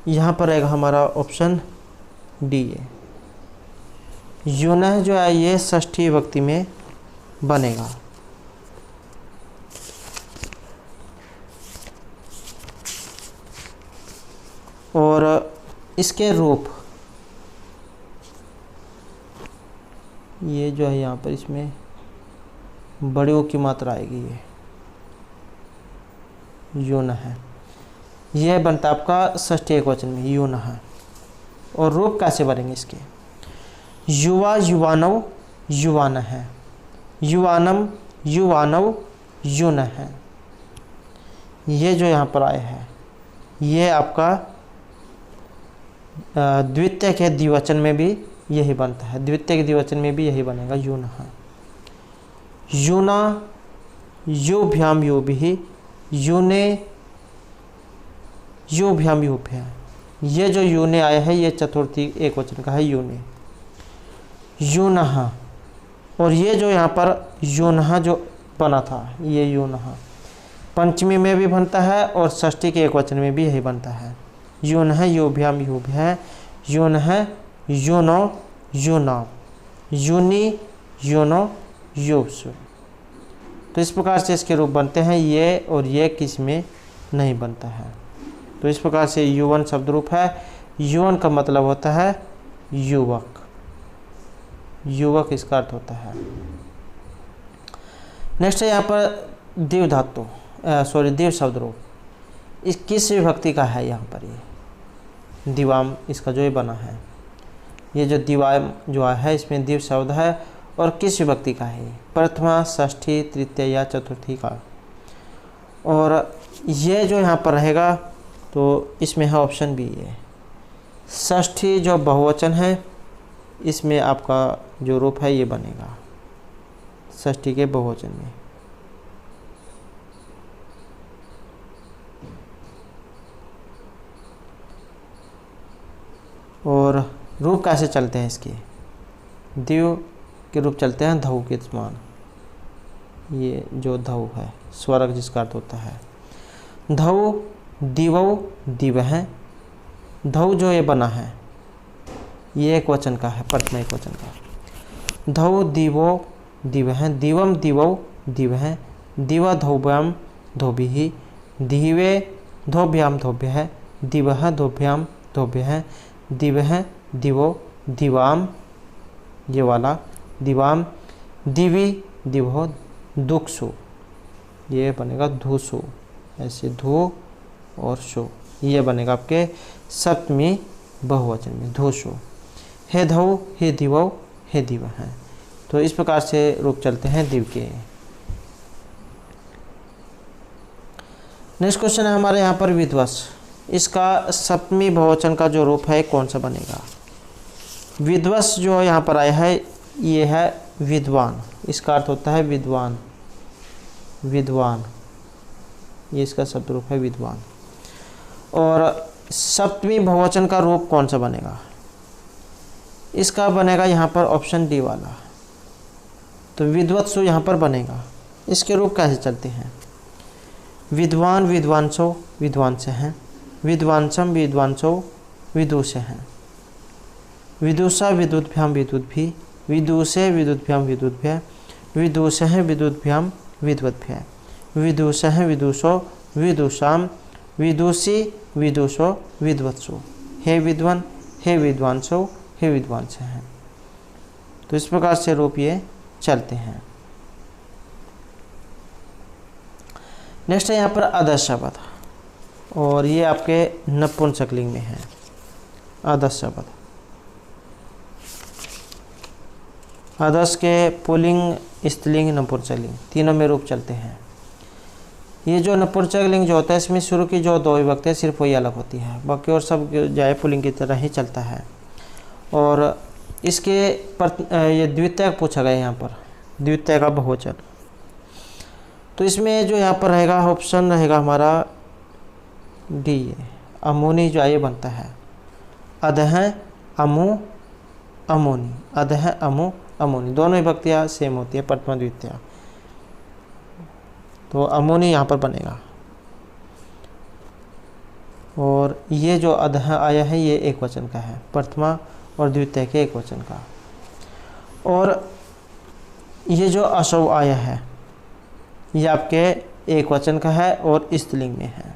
यहाँ पर रहेगा हमारा ऑप्शन डी है। युनः जो है ये षष्ठी विभक्ति में बनेगा। और इसके रूप ये जो है यहाँ पर इसमें बड़े ओ की मात्रा आएगी, ये युनः है, यह बनता आपका षष्ठी एकवचन में युनः। और रूप कैसे बनेंगे इसके? युवा युवानव युवानः, युवानम युवानव युनः। ये जो यहाँ पर आया है ये आपका द्वितीय के द्विवचन में भी यही बनता है, द्वितीय के द्विवचन में भी यही बनेगा युनः। युना युभ्याम युभिः, युने युभ्याम युभ्यः। ये जो युने आया है ये चतुर्थी एकवचन का है, युने युनः। और ये जो यहाँ पर युनः जो बना था ये युनः पंचमी में भी बनता है और षष्ठी के एकवचन में भी यही बनता है, युनः युभ्याम युभ्यः, युनः युनो युनाम, युनि युनो युवसु। तो इस प्रकार से इसके रूप बनते हैं, ये और ये किस में नहीं बनता है। तो इस प्रकार से युवन शब्द रूप है। युवन का मतलब होता है युवक, युवक इसका अर्थ होता है। नेक्स्ट है यहाँ पर द्विव धातु द्विव शब्द रूप। इस किस विभक्ति का है? यहाँ पर ये दिवाम इसका जो ये बना है, ये जो दिवाम जो है इसमें द्विव शब्द है। और किस विभक्ति का है? प्रथमा, षष्ठी, तृतीय या चतुर्थी का। और ये जो यहाँ पर रहेगा तो इसमें है ऑप्शन बी है, षष्ठी जो बहुवचन है इसमें आपका जो रूप है ये बनेगा षष्ठी के बहुवचन में। और रूप कैसे चलते हैं इसके, दिव के रूप चलते हैं धऊ के समान। ये जो धऊ है स्वर्ग जिसका अर्थ होता है, धऊ दिवौ दिव है। धऊ जो ये बना है ये एक वचन का है, प्रथमा एक वचन का। धऊ दिवो दिव है, दिवम दिवौ दिव है, दिवा धोभ्याम धोभिः, दिवे धोभ्याम धोभ्य है, दिवः धोभ्याम धोभ्य है, दिवः दिवो दिवाम, ये वाला दिवाम, दिवी दिवो दुक्षु, ये बनेगा धूसु, ऐसे धू और सु, ये बनेगा आपके सप्तमी बहुवचन में धूसु। हे धऊ हे दिवौ हे दिव है। तो इस प्रकार से रूप चलते हैं दिव के। नेक्स्ट क्वेश्चन है हमारे यहाँ पर विध्वंस। इसका सप्तमी बहुवचन का जो रूप है कौन सा बनेगा। विध्वंस जो यहाँ पर आया है ये है विद्वान, इसका अर्थ होता है विद्वान, विद्वान, ये इसका शब्द रूप है विद्वान। और सप्तमी बहुवचन का रूप कौन सा बनेगा, इसका बनेगा यहाँ पर ऑप्शन डी वाला। तो विद्वत्सु यहाँ पर बनेगा। इसके रूप कैसे चलते हैं, विद्वान विद्वांसो विद्वांस हैं, विद्वांसम विद्वांसो विदुष हैं, विदुषा विदुद्भ्याम विदुद्भि, विदुषे विदुद्भ्याम विदुद्भ्य, विदुषः विदुद्भ्याम विद्वद्भ्य, विदुषः विदुषो विदुषाम, विदुषी विदुषो विद्वत्सु। हे विद्वान हे विद्वांसो हे विद्वांस हैं। तो इस प्रकार से रूप ये चलते हैं। नेक्स्ट है यहाँ पर अदश शब्द, और ये आपके नपुंसकलिंग में है। अदश शब्द, अदश के पुल्लिंग स्त्रीलिंग नपुंसकलिंग तीनों में रूप चलते हैं। ये जो नपुंसकलिंग जो होता है इसमें शुरू की जो दो विभक्ति है सिर्फ वही अलग होती है, बाकी और सब जाए पुल्लिंग की तरह ही चलता है। और इसके ये द्वितीय पूछा गया यहाँ पर, द्वितीय का बहुवचन। तो इसमें जो यहाँ पर रहेगा ऑप्शन रहेगा हमारा डी, अमोनी जो ये बनता है, अधः अमु अमोनी, अधः अमु अमोनी, दोनों विभक्तियाँ सेम होती है प्रथमा द्वितीय। तो अमोनी यहाँ पर बनेगा। और ये जो अधः आया है ये एक वचन का है, प्रथमा और द्वितीय के एक वचन का। और ये जो असौ आया है ये आपके एक वचन का है और स्त्रीलिंग में है।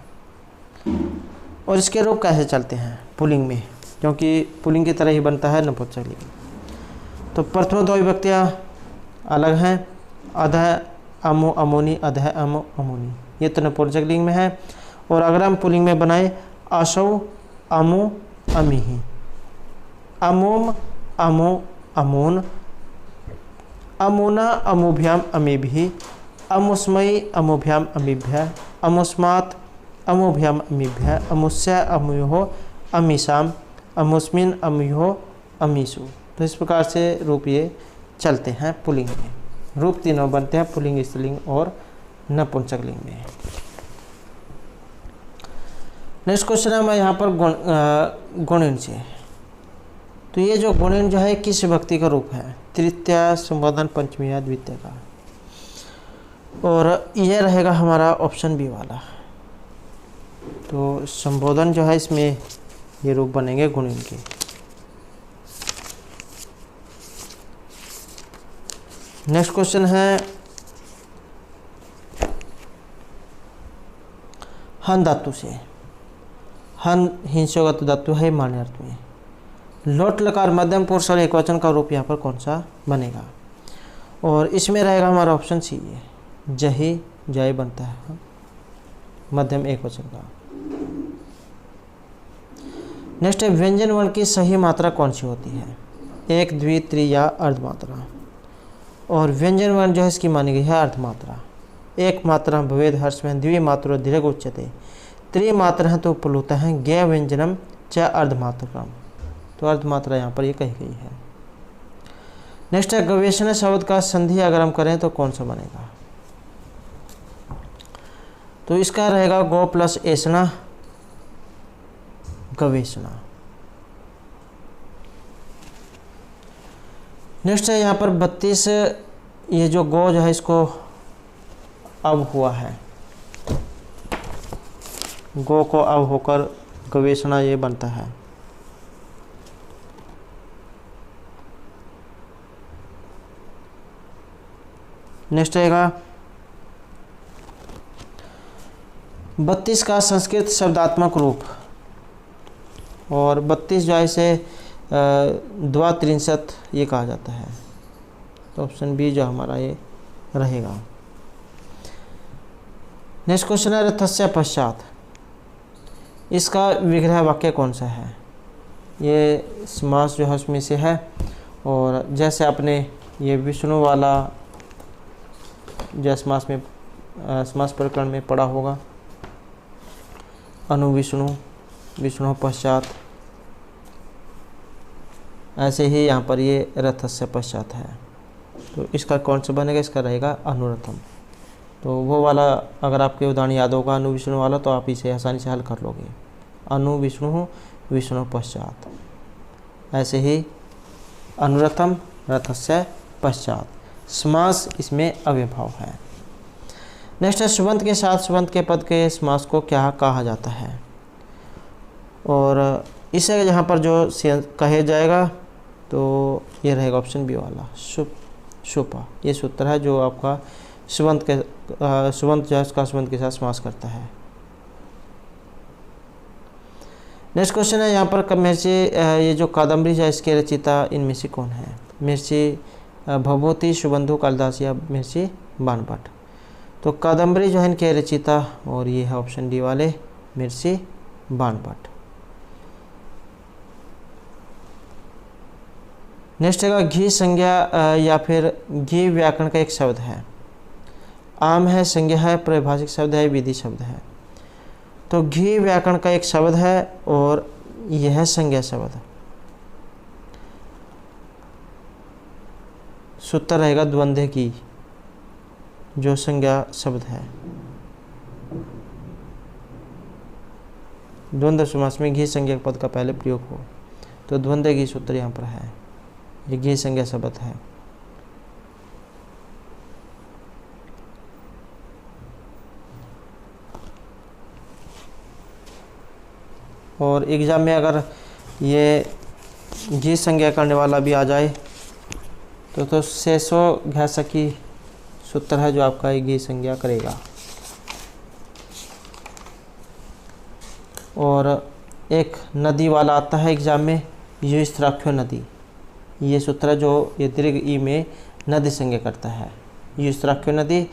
और इसके रूप कैसे चलते हैं पुल्लिंग में, क्योंकि पुल्लिंग की तरह ही बनता है नपुंसकलिंग। तो प्रथम दो विभक्तियाँ अलग हैं, अधः अमु अमोनी, अधः अमु अमोनी, ये तो नपुंसकलिंग में है। और अगर हम पुल्लिंग में बनाए असौ अमु अमिहि, अमुम अमु अमून, अमुना अमुभ्याम अमीभिः, अमुस्मयी अमुभ्याम अमीभ्य, अमुस्मात् अमुभ्याम अमीभ्य, अमुस्य अमुयोः अमीसाम, अमुस्मिन् अमुयोः अमीसु। तो इस प्रकार से रूप ये चलते हैं पुल्लिंग में। रूप तीनों बनते हैं पुल्लिंग स्त्रीलिंग और नपुंसकलिंग में। नेक्स्ट क्वेश्चन है यहाँ पर गुणिन से। तो ये जो गुणिन जो है किस विभक्ति का रूप है, तृतीया संबोधन पंचमी या द्वितीय का। और यह रहेगा हमारा ऑप्शन बी वाला। तो संबोधन जो है इसमें ये रूप बनेंगे गुणिन के। नेक्स्ट क्वेश्चन है हन धातु से। हन हिंसोगत धातु है मान्य अर्थ में। लोट लकार मध्यम पुरुष और एक वचन का रूप यहाँ पर कौन सा बनेगा। और इसमें रहेगा हमारा ऑप्शन सी है, जही जय बनता है मध्यम एक वचन का। नेक्स्ट है व्यंजन वर्ण की सही मात्रा कौन सी होती है, एक द्वि त्रि या अर्धमात्रा। और व्यंजन वर्ण जो है इसकी मानी गई है अर्धमात्रा। एक मात्रा भवेद हर्ष में द्विमात्रो दीर्घ उच्यते, त्रिमात्रा तो प्लुत है ज्ञ व्यंजनम च अर्धमात्रकम। तो अर्धमात्रा यहाँ पर ये कही गई है। नेक्स्ट है गवेषणा शब्द का संधि अगर हम करें तो कौन सा बनेगा। तो इसका रहेगा गो प्लस एषणा गवेषणा। नेक्स्ट है यहाँ पर 32, ये जो गो जो है इसको अब हुआ है, गो को अब होकर गवेषणा ये बनता है। नेक्स्ट रहेगा 32 का संस्कृत शब्दात्मक रूप, और 32 जो है इसे द्वात्रिंशत् ये कहा जाता है। तो ऑप्शन बी जो हमारा ये रहेगा। नेक्स्ट क्वेश्चन है रथस्य पश्चात, इसका विग्रह वाक्य कौन सा है? ये समास जो है उसमें से है, और जैसे आपने ये विष्णु वाला जो समास में समास प्रकरण में पढ़ा होगा, अनुविष्णु, विष्णु पश्चात, ऐसे ही यहाँ पर ये रथस्य पश्चात है। तो इसका कौन सा बनेगा? इसका रहेगा अनुरथम। तो वो वाला अगर आपके उदाहरण याद होगा अनुविष्णु वाला, तो आप इसे आसानी से हल कर लोगे। अनुविष्णु, विष्णु पश्चात, ऐसे ही अनुरथम, रथस्य पश्चात, समास इसमें अव्ययभाव है। नेक्स्ट है सुबंत के साथ सुबंत के पद के समास को क्या कहा जाता है? और इसे यहाँ पर जो कहे जाएगा तो ये रहेगा ऑप्शन बी वाला, शुपा। ये सूत्र है जो आपका सुबंत जो है उसका सुबंत के साथ समास करता है। नेक्स्ट क्वेश्चन है यहाँ पर मिर्ची, ये जो कादम्बरी है इसके रचयिता इनमें से कौन है? मिर्ची भभूति, शुबंधु, कालिदास या मिर्ची बाणभट्ट। तो कादम्बरी जो है इनके रचयिता, और ये है ऑप्शन डी वाले मिर्ची बाणभट्ट। नेक्स्ट है घी संज्ञा या फिर घी व्याकरण का एक शब्द है। आम है, संज्ञा है, परिभाषिक शब्द है, विधि शब्द है। तो घी व्याकरण का एक शब्द है और यह है संज्ञा शब्द। सूत्र रहेगा द्वंद्व की, जो संज्ञा शब्द है। द्वंद्व समास में घी संज्ञा पद का पहले प्रयोग हो, तो द्वंद्व की सूत्र यहाँ पर है। ये घी संज्ञा शब्द है। और एग्जाम में अगर ये घी संज्ञा करने वाला भी आ जाए तो शेषो घ्यासकी सूत्र है जो आपका घी संज्ञा करेगा। और एक नदी वाला आता है एग्जाम में, युस्त्राख्यो नदी। ये सूत्र जो ये दीर्घ ई में नदी संज्ञा करता है, युस्त्राख्यो नदी।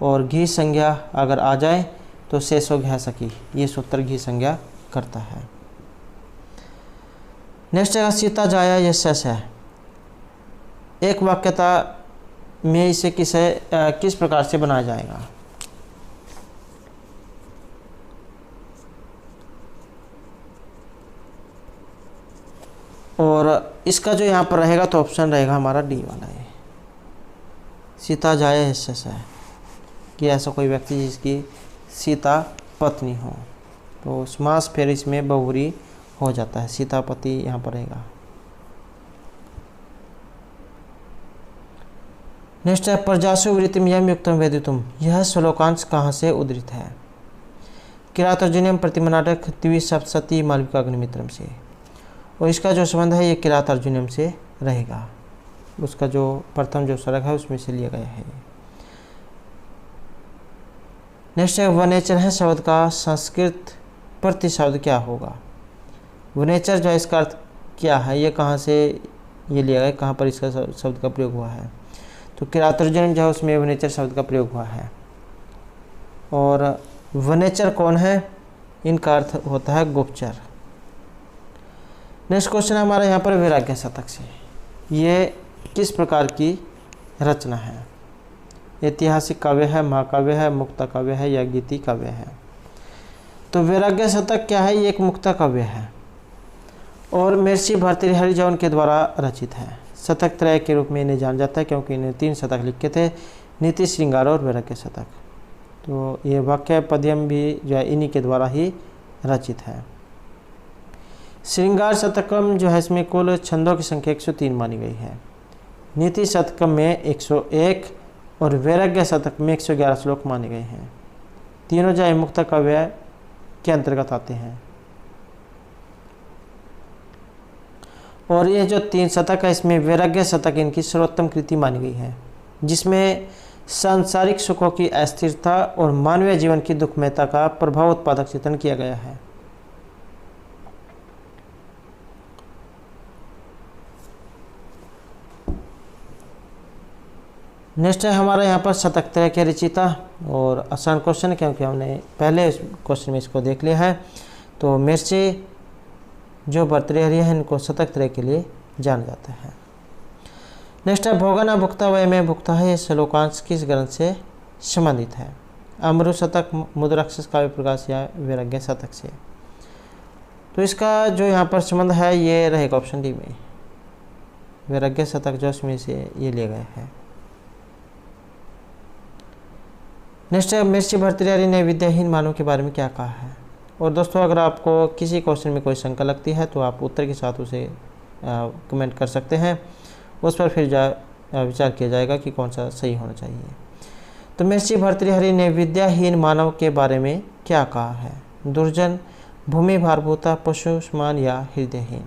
और घी संज्ञा अगर आ जाए तो शेषो घ्यासकी, ये सूत्र घी संज्ञा करता है। नेक्स्ट है सीता जाया यशस है। एक वाक्यता में इसे किस प्रकार से बनाया जाएगा? और इसका जो यहाँ पर रहेगा तो ऑप्शन रहेगा हमारा डी वाला है, सीता जाया यशस है, कि ऐसा कोई व्यक्ति जिसकी सीता पत्नी हो। तो समास फिर इसमें बहुरी हो जाता है, सीतापति यहाँ पर रहेगा। नेक्स्ट है प्रजासु वृत्तिम यम युक्तम वेदितुम, यह श्लोकांश कहाँ से उद्धृत है? किरातार्जुनीयम प्रतिमा नाटक द्विसप्तशती मालविका अग्निमित्रम से। और इसका जो संबंध है ये किरातार्जुनीयम से रहेगा, उसका जो प्रथम जो सर्ग है उसमें से लिया गया है। नेक्स्ट है वनेचर है शब्द का संस्कृत प्रतिशब्द क्या होगा? वनेचर जो है इसका अर्थ क्या है, ये कहाँ से ये लिया गया, कहाँ पर इसका शब्द का प्रयोग हुआ है? तो किरातार्जुनीयम जो है उसमें वनेचर शब्द का प्रयोग हुआ है। और वनेचर कौन है? इनका अर्थ होता है गुप्तचर। नेक्स्ट क्वेश्चन है हमारा यहाँ पर वैराग्य शतक से, ये किस प्रकार की रचना है? ऐतिहासिक काव्य है, महाकाव्य है, मुक्ता काव्य है या गीति काव्य है? तो वैराग्य शतक क्या है? ये एक मुक्ता काव्य है और महर्षि भर्तृहरि हरिजन के द्वारा रचित है। शतक त्रय के रूप में इन्हें जाना जाता है क्योंकि इन्हें 3 शतक लिखे थे, नीति, श्रृंगार और वैराग्य शतक। तो ये वाक्य पद्यम भी जो है इन्हीं के द्वारा ही रचित है। श्रृंगार शतकम जो है इसमें कुल छंदों की संख्या 103 मानी गई है। नीति शतक में 101 और वैराग्य शतक में 111 श्लोक माने गए हैं। तीनों जय मुक्त काव्य के अंतर्गत आते हैं। और ये जो 3 शतक है इसमें वैराग्य शतक इनकी सर्वोत्तम कृति मानी गई है, जिसमें सांसारिक सुखों की अस्थिरता और मानवीय जीवन की दुखमयता का प्रभाव उत्पादक चित्रण किया गया है। नेक्स्ट है हमारा यहाँ पर शतक त्रय के रचयिता, और आसान क्वेश्चन है क्योंकि हमने पहले क्वेश्चन में इसको देख लिया है। तो मिर्ची जो भर्तृहरि है इनको शतक त्रय के लिए जाना जाता है। नेक्स्ट है भोगा न भुक्ता वय में भुक्ता है, ये श्लोकांश किस ग्रंथ से संबंधित है? अमरु शतक, मुद्राक्षस काव्य प्रकाश या वैराग्य शतक से? तो इसका जो यहाँ पर संबंध है ये रहेगा ऑप्शन डी में, वैराग्य शतक जो इसमें से ये लिया गया है। नेक्स्ट है मिर्ची भर्तृहरि ने विद्याहीन मानव के बारे में क्या कहा है? और दोस्तों अगर आपको किसी क्वेश्चन में कोई शंका लगती है तो आप उत्तर के साथ उसे कमेंट कर सकते हैं, उस पर फिर विचार किया जाएगा कि कौन सा सही होना चाहिए। तो मिर्ची भर्तृहरि ने विद्याहीन मानव के बारे में क्या कहा है? दुर्जन, भूमि भारभूता, पशुष्मान या हृदयहीन?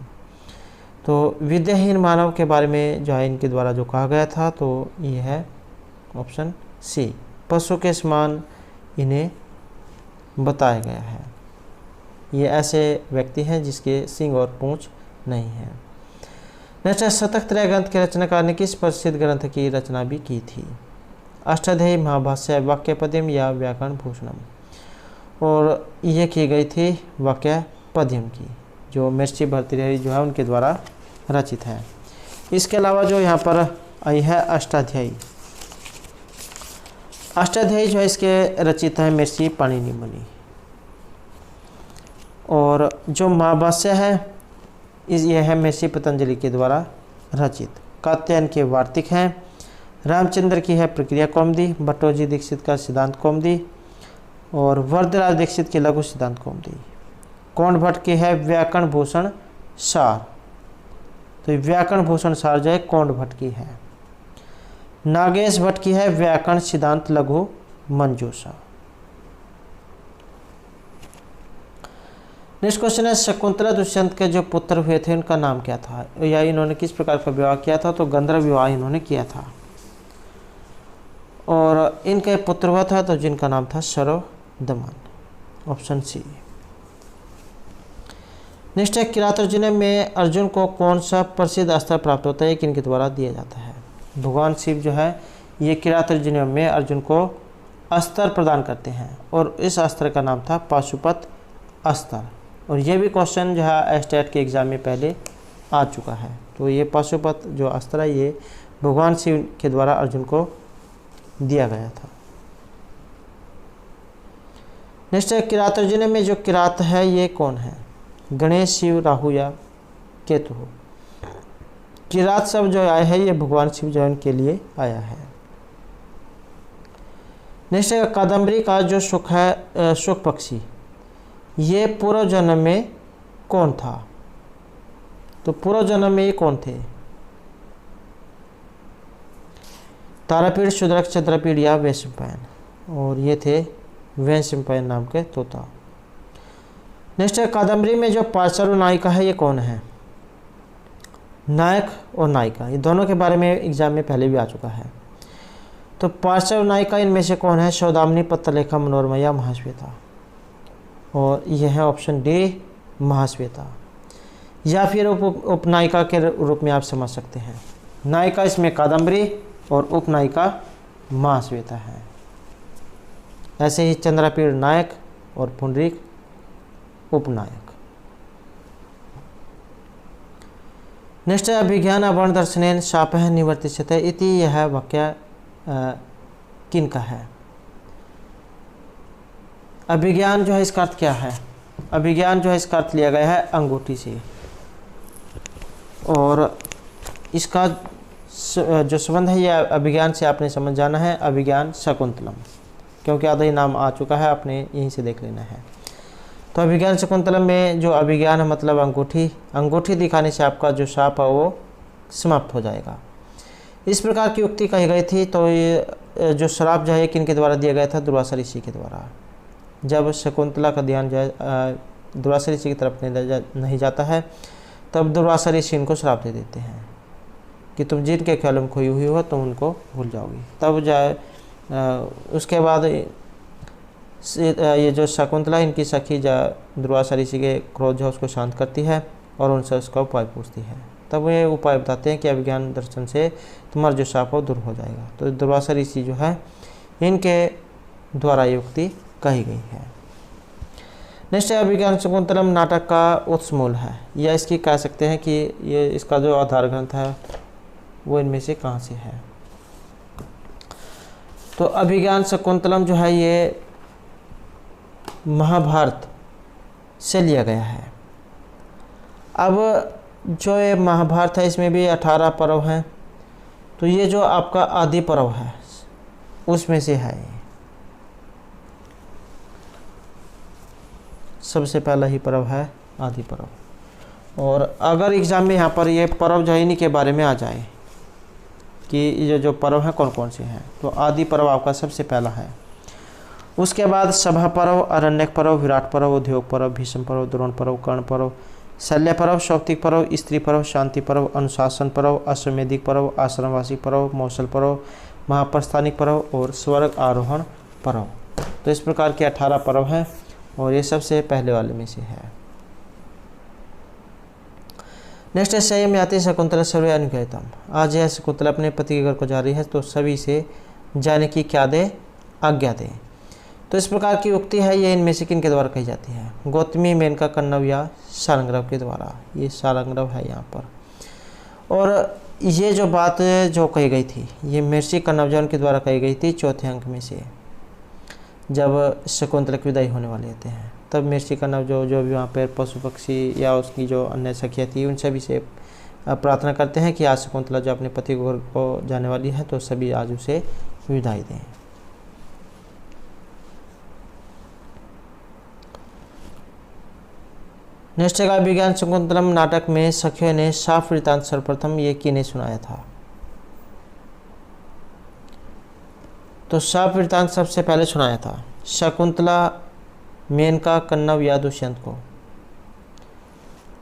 तो विद्याहीन मानव के बारे में जो है इनके द्वारा जो कहा गया था तो ये है ऑप्शन सी, पशु के समान इन्हें बताया गया है। ये ऐसे व्यक्ति हैं जिसके सींग और पूंछ नहीं है। नेक्स्ट है शतक त्रय ग्रंथ के रचनाकार ने किस प्रसिद्ध ग्रंथ की रचना भी की थी? अष्टाध्यायी, महाभाष्य, वाक्य पद्यम या व्याकरण भूषणम? और ये की गई थी वाक्य पद्यम की, जो मिर्ची भर्तृहरि जो है उनके द्वारा रचित है। इसके अलावा जो यहाँ पर आई है अष्टाध्यायी, अष्टाध्यायी जो है इसके रचित है मिर्ची पाणिनि मुनि। और जो महाभाष्य है यह है मिर्ची पतंजलि के द्वारा रचित। कात्यायन के वार्तिक हैं, रामचंद्र की है प्रक्रिया कौमुदी, भट्टोजी दीक्षित का सिद्धांत कौमुदी और वरदराज दीक्षित की लघु सिद्धांत कौमुदी। कौंड भट्ट की है व्याकरण भूषण सार, तो व्याकरण भूषण सार जो है कौंड भट्ट की है। नागेश भट्ट की है व्याकरण सिद्धांत लघु मंजूषा। नेक्स्ट क्वेश्चन है शकुंतला दुष्यंत के जो पुत्र हुए थे उनका नाम क्या था, या इन्होंने किस प्रकार का विवाह किया था? तो गंधर्व विवाह इन्होंने किया था। और इनके पुत्र हुआ था तो जिनका नाम था शरदमन, ऑप्शन सी। नेक्स्ट है किरात अर्जुन में अर्जुन को कौन सा प्रसिद्ध अस्त्र प्राप्त होता है, किनके द्वारा दिया जाता है? भगवान शिव जो है ये किरात अर्जुन में अर्जुन को अस्त्र प्रदान करते हैं और इस अस्त्र का नाम था पाशुपत अस्त्र। और ये भी क्वेश्चन जो है स्टेट के एग्ज़ाम में पहले आ चुका है। तो ये पाशुपत जो अस्त्र है ये भगवान शिव के द्वारा अर्जुन को दिया गया था। नेक्स्ट है किरात अर्जुन में जो किरात है ये कौन है? गणेश, शिव, राहु या केतु? किरात शब्द जो आया है ये भगवान शिव जो उनके लिए आया है। नेक्स्ट है कादम्बरी का जो सुख है सुख पक्षी, ये पूर्व जन्म में कौन था? तो पूर्व जन्म में ये कौन थे? तारापीड़, शूद्रक, चंद्रपीड़ या वैशंपायन? और ये थे वैशंपायन नाम के तोता। नेक्स्ट है कादम्बरी में जो पार्श्व नायिका है ये कौन है? नायक और नायिका, ये दोनों के बारे में एग्जाम में पहले भी आ चुका है। तो पार्श्व नायिका इनमें से कौन है? सौदामिनी, पत्रलेखा, मनोरमा या महाश्वेता? और यह है ऑप्शन डी महाश्वेता, या फिर उपनायिका के रूप में आप समझ सकते हैं। नायिका इसमें कादम्बरी और उपनायिका महाश्वेता है। ऐसे ही चंद्रपीड़ नायक और पुंडरीक उपनायक। नेक्स्ट है अभिज्ञान वर्ण दर्शनेन शापः निवर्तिष्यते इति, यह वाक्य किन का है? अभिज्ञान जो है इसका अर्थ क्या है? अभिज्ञान जो है इसका अर्थ लिया गया है अंगूठी से, और इसका जो संबंध है यह अभिज्ञान से आपने समझ जाना है, अभिज्ञान शकुंतलम, क्योंकि आधा ही नाम आ चुका है, आपने यहीं से देख लेना है। तो अभिज्ञान शकुंतलम में जो अभिज्ञान है मतलब अंगूठी, अंगूठी दिखाने से आपका जो शाप है वो समाप्त हो जाएगा। इस प्रकार की उक्ति कही गई थी। तो ये जो श्राप जो है किन के द्वारा दिया गया था? दुर्वासा ऋषि के द्वारा। जब शकुंतला का ध्यान जो है दुर्वासा ऋषि की तरफ नहीं जाता है, तब दुर्वासा ऋषि इनको श्राप दे देते हैं कि तुम जिनके ख्याल में खोई हुई हो तुम उनको भूल जाओगी। तब जाए उसके बाद ये जो शकुंतला इनकी सखी दुर्वासा ऋषि के क्रोध जो उसको शांत करती है और उनसे उसका उपाय पूछती है। तब वे उपाय बताते हैं कि अभिज्ञान दर्शन से तुम्हारा जो शाप हो दूर हो जाएगा। तो दुर्वासा ऋषि जो है इनके द्वारा युक्ति कही गई है। नेक्स्ट है अभिज्ञान शकुंतलम नाटक का उत्स मूल है, या इसकी कह सकते हैं कि ये इसका जो आधार ग्रंथ है वो इनमें से कहाँ से है? तो अभिज्ञान शकुंतलम जो है ये महाभारत से लिया गया है। अब जो ये महाभारत है इसमें भी 18 पर्व हैं, तो ये जो आपका आदि पर्व है उसमें से है। सबसे पहला ही पर्व है आदि पर्व। और अगर एग्ज़ाम में यहाँ पर ये पर्व जो है इन्हीं के बारे में आ जाए कि ये जो पर्व हैं कौन कौन से हैं, तो आदि पर्व आपका सबसे पहला है। उसके बाद सभा पर्व, अरण्यक पर्व, विराट पर्व, उद्योग पर्व, भीष्म पर्व, द्रोण पर्व, कर्ण पर्व, शल्य पर्व, शौक्तिक पर्व, स्त्री पर्व, शांति पर्व, अनुशासन पर्व, अश्वमेधिक पर्व, आश्रमवासी पर्व, मौसल पर्व, महाप्रस्थानिक पर्व और स्वर्ग आरोहण पर्व। तो इस प्रकार के 18 पर्व हैं और ये सबसे पहले वाले में से है। नेक्स्ट है संयम्याति शकुंतला सर्वे अनुज्ञायताम। आज यह शकुंतला अपने पति के घर को जा रही है तो सभी से जाने की क्या दे? आज्ञा दे। तो इस प्रकार की उक्ति है, ये इनमें से किन के द्वारा कही जाती है? गौतमी, मेनका, कण्व या शार्ंगधर के द्वारा। ये शार्ंगधर है यहाँ पर। और ये जो बात जो कही गई थी ये महर्षि कण्व के द्वारा कही गई थी चौथे अंक में से, जब शकुंतला की विदाई होने वाले होते हैं। तब महर्षि कण्व जो भी वहाँ पर पशु पक्षी या उसकी जो अन्य सखियाँ थी उन सभी से प्रार्थना करते हैं कि आज शकुंतला जो अपने पति को घर को जाने वाली है तो सभी आज उसे विदाई दें। नेक्स्ट है अभिज्ञान शकुंतलम नाटक में सखियों ने शाप वृत्तांत सर्वप्रथम ये किन्हें सुनाया था? तो शाप वृत्तांत सबसे पहले सुनाया था शकुंतला, मेनका, कण्व या दुष्यंत को,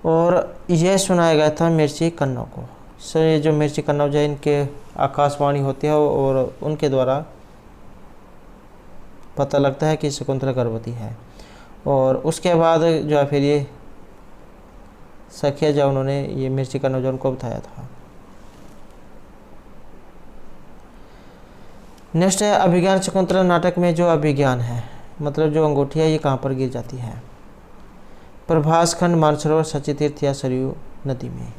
और यह सुनाया गया था महर्षि कण्व को। सो ये जो महर्षि कण्व जो है इनके आकाशवाणी होती है और उनके द्वारा पता लगता है कि शकुंतला गर्भवती है। और उसके बाद जो है फिर ये सखिया जब उन्होंने ये महर्षि कण्व जो उनको बताया था। नेक्स्ट है अभिज्ञान शकुंतला नाटक में जो अभिज्ञान है मतलब जो अंगूठी है ये कहाँ पर गिर जाती है? प्रभास खंड, मानसरोवर, सची तीर्थ या सरयू नदी में।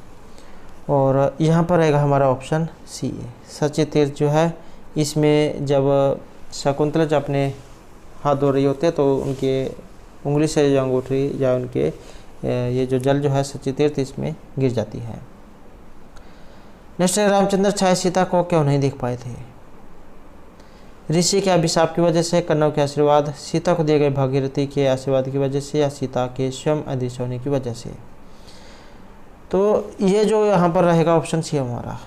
और यहाँ पर रहेगा हमारा ऑप्शन सी है। सची तीर्थ जो है इसमें जब शकुंतला जब अपने हाथ धो रही होते हैं तो उनके उंगली से जो अंगूठी या उनके ये जो जल जो है सची तीर्थ इसमें गिर जाती है। नेक्स्ट रामचंद्र छाया सीता को क्यों नहीं देख पाए थे? ऋषि के अभिशाप की वजह से, कण्व के आशीर्वाद, सीता को दिए गए भागीरथी के आशीर्वाद की वजह से, या सीता के स्वयं अदृश्य होने की वजह से। तो ये जो यहाँ पर रहेगा ऑप्शन सी हमारा।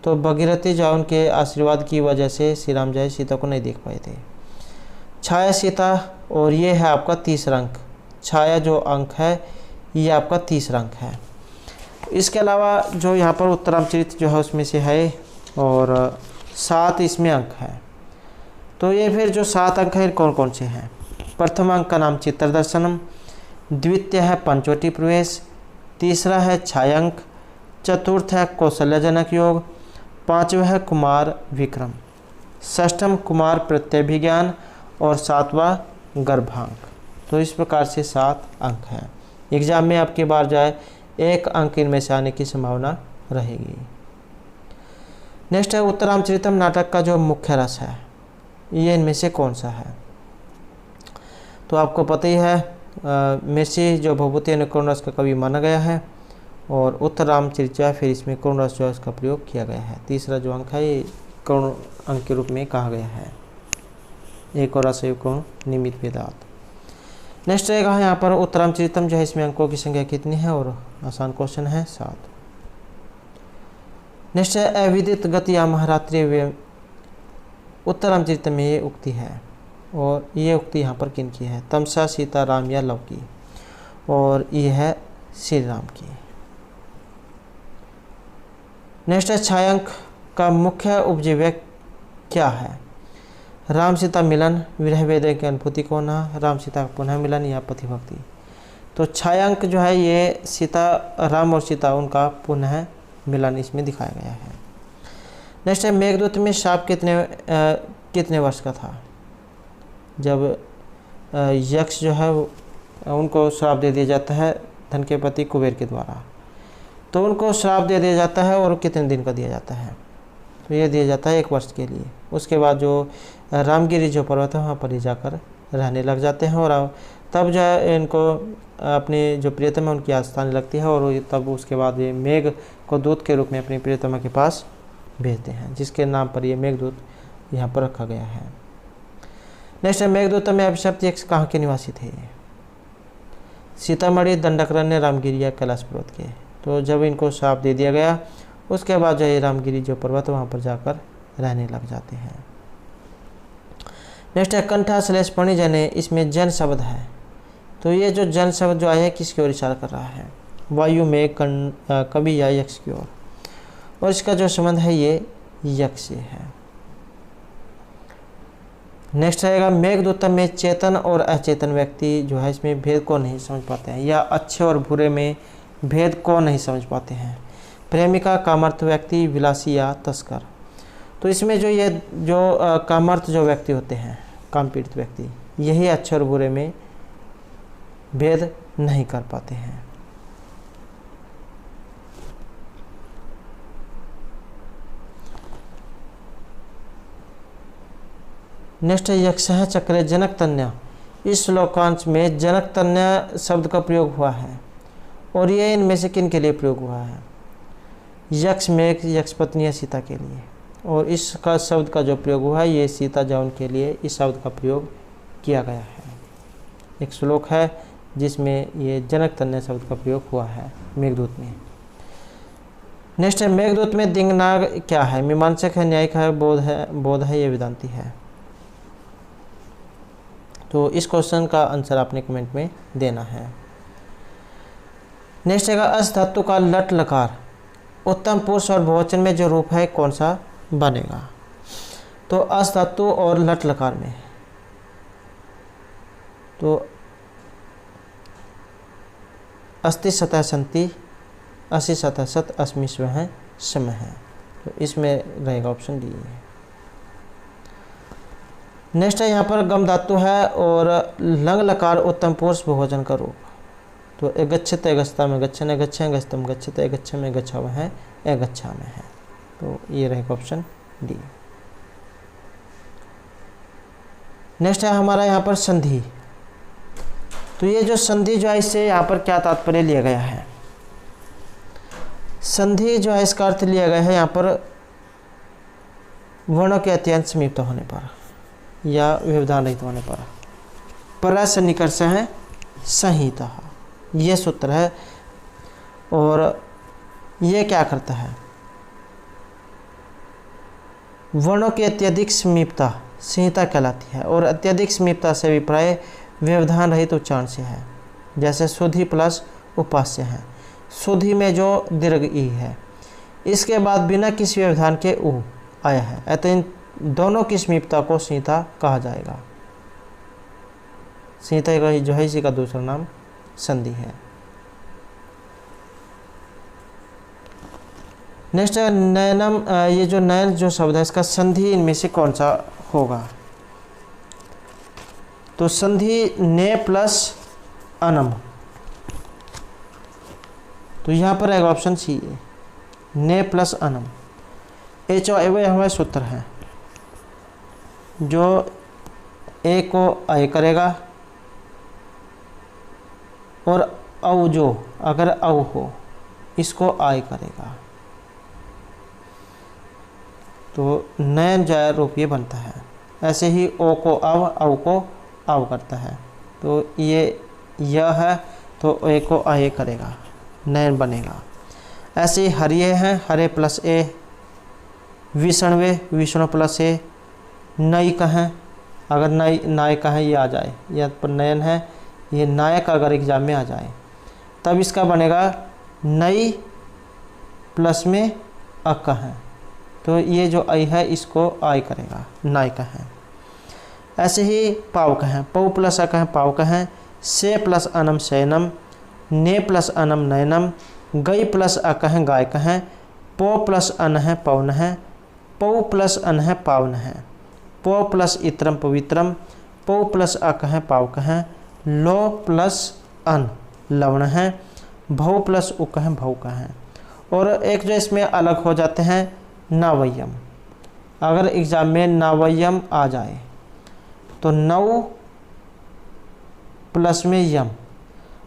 तो भागीरथी जो उनके आशीर्वाद की वजह से श्री राम जय सीता को नहीं देख पाए थे। छाया सीता, और ये है आपका तीसरा अंक। छाया जो अंक है ये आपका तीसरा अंक है। इसके अलावा जो यहाँ पर उत्तरामचरित जो है उसमें से है और 7 इसमें अंक है। तो ये फिर जो 7 अंक है कौन कौन से हैं? प्रथम अंक का नाम चित्रदर्शनम, द्वितीय है पंचवटी प्रवेश, तीसरा है छायांक, चतुर्थ है कौशल्यजनक योग, पांचवा है कुमार विक्रम, षष्ठम कुमार प्रत्यभिज्ञान और 7वां गर्भांक। तो इस प्रकार से 7 अंक हैं। एग्जाम में आपकी बार जाए 1 अंक इनमें से आने की संभावना रहेगी। नेक्स्ट है उत्तरामचरितम नाटक का जो मुख्य रस है ये इनमें से कौन सा है? तो आपको पता ही है महर्षि जो भभूति ने करुण रस का कवि माना गया है और उत्तरामचरित फिर इसमें करुण रस जो है इसका प्रयोग किया गया है। तीसरा जो अंक है ये करुण अंक के रूप में कहा गया है। एक और रस करुण निमित्त वेदात। नेक्स्ट रहेगा यहाँ पर उत्तरामचरितम जो है इसमें अंकों की संख्या कितनी है और आसान क्वेश्चन है 7। नेक्स्ट है अविदित गति या महारात्रि वे उत्तरामचरित में ये उक्ति है, और ये उक्ति यहाँ पर किन की है? तमसा, सीता, राम या लव की, और ये है श्री राम की। नेक्स्ट है छायांक का मुख्य उपजीव्य क्या है? राम सीता मिलन, विरह वेदना की अनुभूति को होना, राम सीता का पुनः मिलन या पति भक्ति। तो छायांक जो है ये सीता, राम और सीता उनका पुनः मिलन इसमें दिखाया गया है। नेक्स्ट है मेघदूत में शाप कितने वर्ष का था? जब यक्ष जो है उनको श्राप दे दिया जाता है धन के पति कुबेर के द्वारा, तो उनको श्राप दे दिया जाता है, और कितने दिन का दिया जाता है? तो ये दिया जाता है 1 वर्ष के लिए। उसके बाद जो रामगिरी जो पर्वत है वहाँ पर ही जाकर रहने लग जाते हैं, और तब जो है इनको अपनी जो प्रियतमा है उनकी याद आने लगती है, और तब उसके बाद ये मेघ को दूत के रूप में अपनी प्रियतमा के पास भेजते हैं, जिसके नाम पर ये मेघदूत यहाँ पर रखा गया है। नेक्स्ट है मेघदूत में अभिशप्त यक्ष कहाँ के निवासी थे? सीतामढ़ी, दंडकारण्य, रामगिरी या कैलाश पर्वत के। तो जब इनको श्राप दे दिया गया उसके बाद जो ये रामगिरी जो पर्वत है वहाँ पर जाकर रहने लग जाते हैं। नेक्स्ट है कंठा श्लेष पणि जने, इसमें जन शब्द है, तो ये जो जन शब्द जो आया है किसकी ओर इशारा कर रहा है? वायु में कवि या यक्ष की ओर, और इसका जो संबंध है ये यक्ष से है। नेक्स्ट रहेगा मेघदूत में चेतन और अचेतन व्यक्ति जो है इसमें भेद को नहीं समझ पाते हैं, या अच्छे और बुरे में भेद को नहीं समझ पाते हैं। प्रेमिका, कामर्थ व्यक्ति, विलासी या तस्कर। तो इसमें जो ये जो कामर्थ जो व्यक्ति होते हैं, काम पीड़ित व्यक्ति, यही अच्छे और बुरे में भेद नहीं कर पाते हैं। नेक्स्ट है यक्ष चक्र जनक तन्य। इस श्लोकांश में जनक तन्य शब्द का प्रयोग हुआ है, और ये इनमें से किन के लिए प्रयोग हुआ है? यक्ष मेघ, यक्ष पत्नी या सीता के लिए, और इसका शब्द का जो प्रयोग हुआ है ये सीता जौन के लिए इस शब्द का प्रयोग किया गया है। एक श्लोक है जिसमें ये जनक तन्य शब्द का प्रयोग हुआ है मेघदूत में। नेक्स्ट है मेघदूत में दिंगनाग क्या है? मीमांसक है, न्यायिक है, बोध है या वेदांती है? तो इस क्वेश्चन का आंसर आपने कमेंट में देना है। नेक्स्ट है अस धातु का लट लकार उत्तम पुरुष और बहुवचन में जो रूप है कौन सा बनेगा? तो अस धातु और लट लकार में तो अस्ति सतह संति, असि सतह सत, अस्मि स्व है, समय है। तो इसमें रहेगा ऑप्शन डी। नेक्स्ट है यहाँ पर गम धातु है और लंग लकार उत्तम पुरुष बहुवचन का रूप। तो एगच्छत एगच्छता में गच्छन, एगच्छा गच्छतम गच्छत, एगच्छ में गच्छा हुआ है, एगच्छा में है। तो ये रहेगा ऑप्शन डी। नेक्स्ट है हमारा यहाँ पर संधि। तो ये जो संधि जो है इससे यहाँ पर क्या तात्पर्य लिया गया है? संधि जो है इसका अर्थ लिया गया है यहाँ पर वर्णों के अत्यंत समीपता होने पर या व्यवधान रहित होने पर। पर सन्निकर्ष है संहिता, ये सूत्र है। और ये क्या करता है? वर्णों की अत्यधिक समीपता संहिता कहलाती है, और अत्यधिक समीपता से अभिप्राय व्यवधान रहित उच्चारण से है। जैसे सुधि प्लस उपास्य है। सुधि में जो दीर्घ ई है, इसके बाद बिना किसी व्यवधान के उ आया है, अतः इन दोनों की समीपता को संहिता कहा जाएगा। संहिता का जो है इसी का दूसरा नाम संधि है। नेक्स्ट है नयनम। ये जो नयन जो शब्द है इसका संधि इनमें से कौन सा होगा? तो संधि ने प्लस अनम। तो यहाँ पर आएगा ऑप्शन सी है, ने प्लस अनम। एच और ए हमारे सूत्र है, जो ए को आय करेगा और औ जो अगर औ हो इसको आय करेगा। तो नयन जय रूप ये बनता है। ऐसे ही ओ को अव, औ को आव करता है। तो ये यह है तो ए को आय करेगा, नयन बनेगा। ऐसे ही हरिये हैं, हरे प्लस ए विषणवे, विष्णु प्लस ए, नई कहें, अगर नई नाय कहें ये आ जाए, यहाँ पर नयन है, ये नायक अगर एग्जाम में आ जाए तब इसका बनेगा नई प्लस में अ कहें, तो ये जो आई है इसको आई करेगा, नाय कहें। ऐसे ही पाव कहें, पौ प्लस अ कहें पाव कहें, से प्लस अनम शयनम, ने प्लस अनम नयनम, गई प्लस अ कहें गाय कहें, पो प्लस अन है पवन है, पौ प्लस अन है पावन है, पो प्लस इत्रम पवित्रम, पौ प्लस अ कहें पाव कहें, लो प्लस अन लवण है, भौ प्लस उ कहें भौ कहें। और एक जो इसमें अलग हो जाते हैं नावयम, अगर एग्जाम में नावयम आ जाए तो नौ प्लस में यम।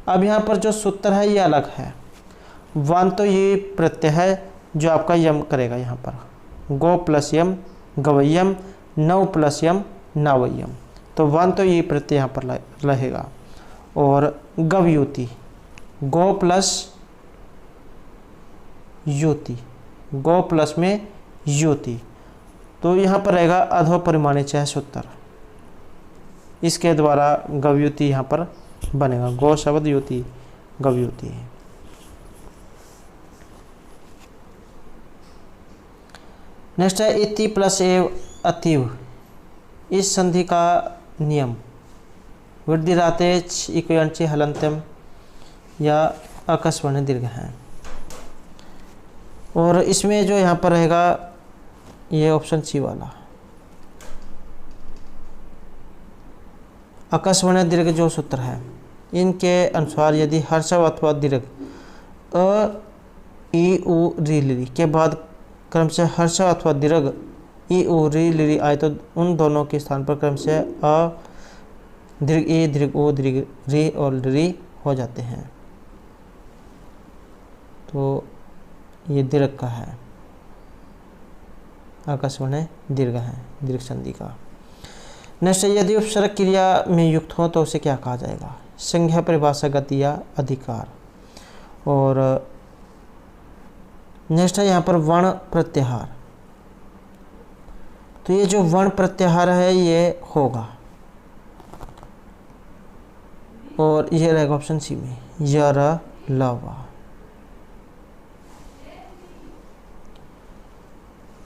अब यहाँ पर जो सूत्र है ये अलग है, वन तो ये प्रत्यय है जो आपका यम करेगा, यहाँ पर गो प्लस यम गवयम, नौ प्लस यम नावयम, तो वन तो ये प्रत्यय यहाँ पर रहेगा। और गवयुति, गो प्लस युति, गो प्लस में युति, तो यहाँ पर रहेगा अधो परिमाणी चय सूत्र, इसके द्वारा गवयुति यहाँ पर बनेगा, गो शब्द युति गवयुति। नेक्स्ट है इति प्लस एव अतीव, इस संधि का नियम वृद्धि रातेच इक्वयंची हलंत्यम या अकस्वर्ण दीर्घ है। और इसमें जो यहाँ पर रहेगा ये ऑप्शन सी वाला अकस्वर्ण दीर्घ जो सूत्र है, इनके अनुसार यदि हर्षव अथवा दीर्घ अ ई उ री ली के बाद क्रमशः हर्षव अथवा दीर्घ ई उ री ली आए तो उन दोनों के स्थान पर क्रमशः अ दीर्घ ई दीर्घ ओ दीर्घ री और री हो जाते हैं, तो ये दीर्घ का है, अकस्वर्ण दीर्घ है, दीर्घ संधि का। नेक्स्ट, यदि उपसर्ग क्रिया में युक्त हो तो उसे क्या कहा जाएगा? संज्ञा, परिभाषा, गति या अधिकार। और नेक्स्ट है यहाँ पर वर्ण प्रत्याहार, तो ये जो वर्ण प्रत्याहार है ये होगा, और ये रहेगा ऑप्शन सी में य र ल व।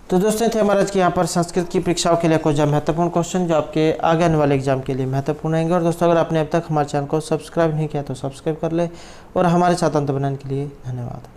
तो दोस्तों थे हमारा आज के यहाँ पर संस्कृत की परीक्षाओं के लिए कुछ महत्वपूर्ण क्वेश्चन जो आपके आगे आने वाले एग्जाम के लिए महत्वपूर्ण रहेंगे। और दोस्तों अगर आपने अब तक हमारे चैनल को सब्सक्राइब नहीं किया तो सब्सक्राइब कर ले, और हमारे साथ अंत बनाने के लिए धन्यवाद।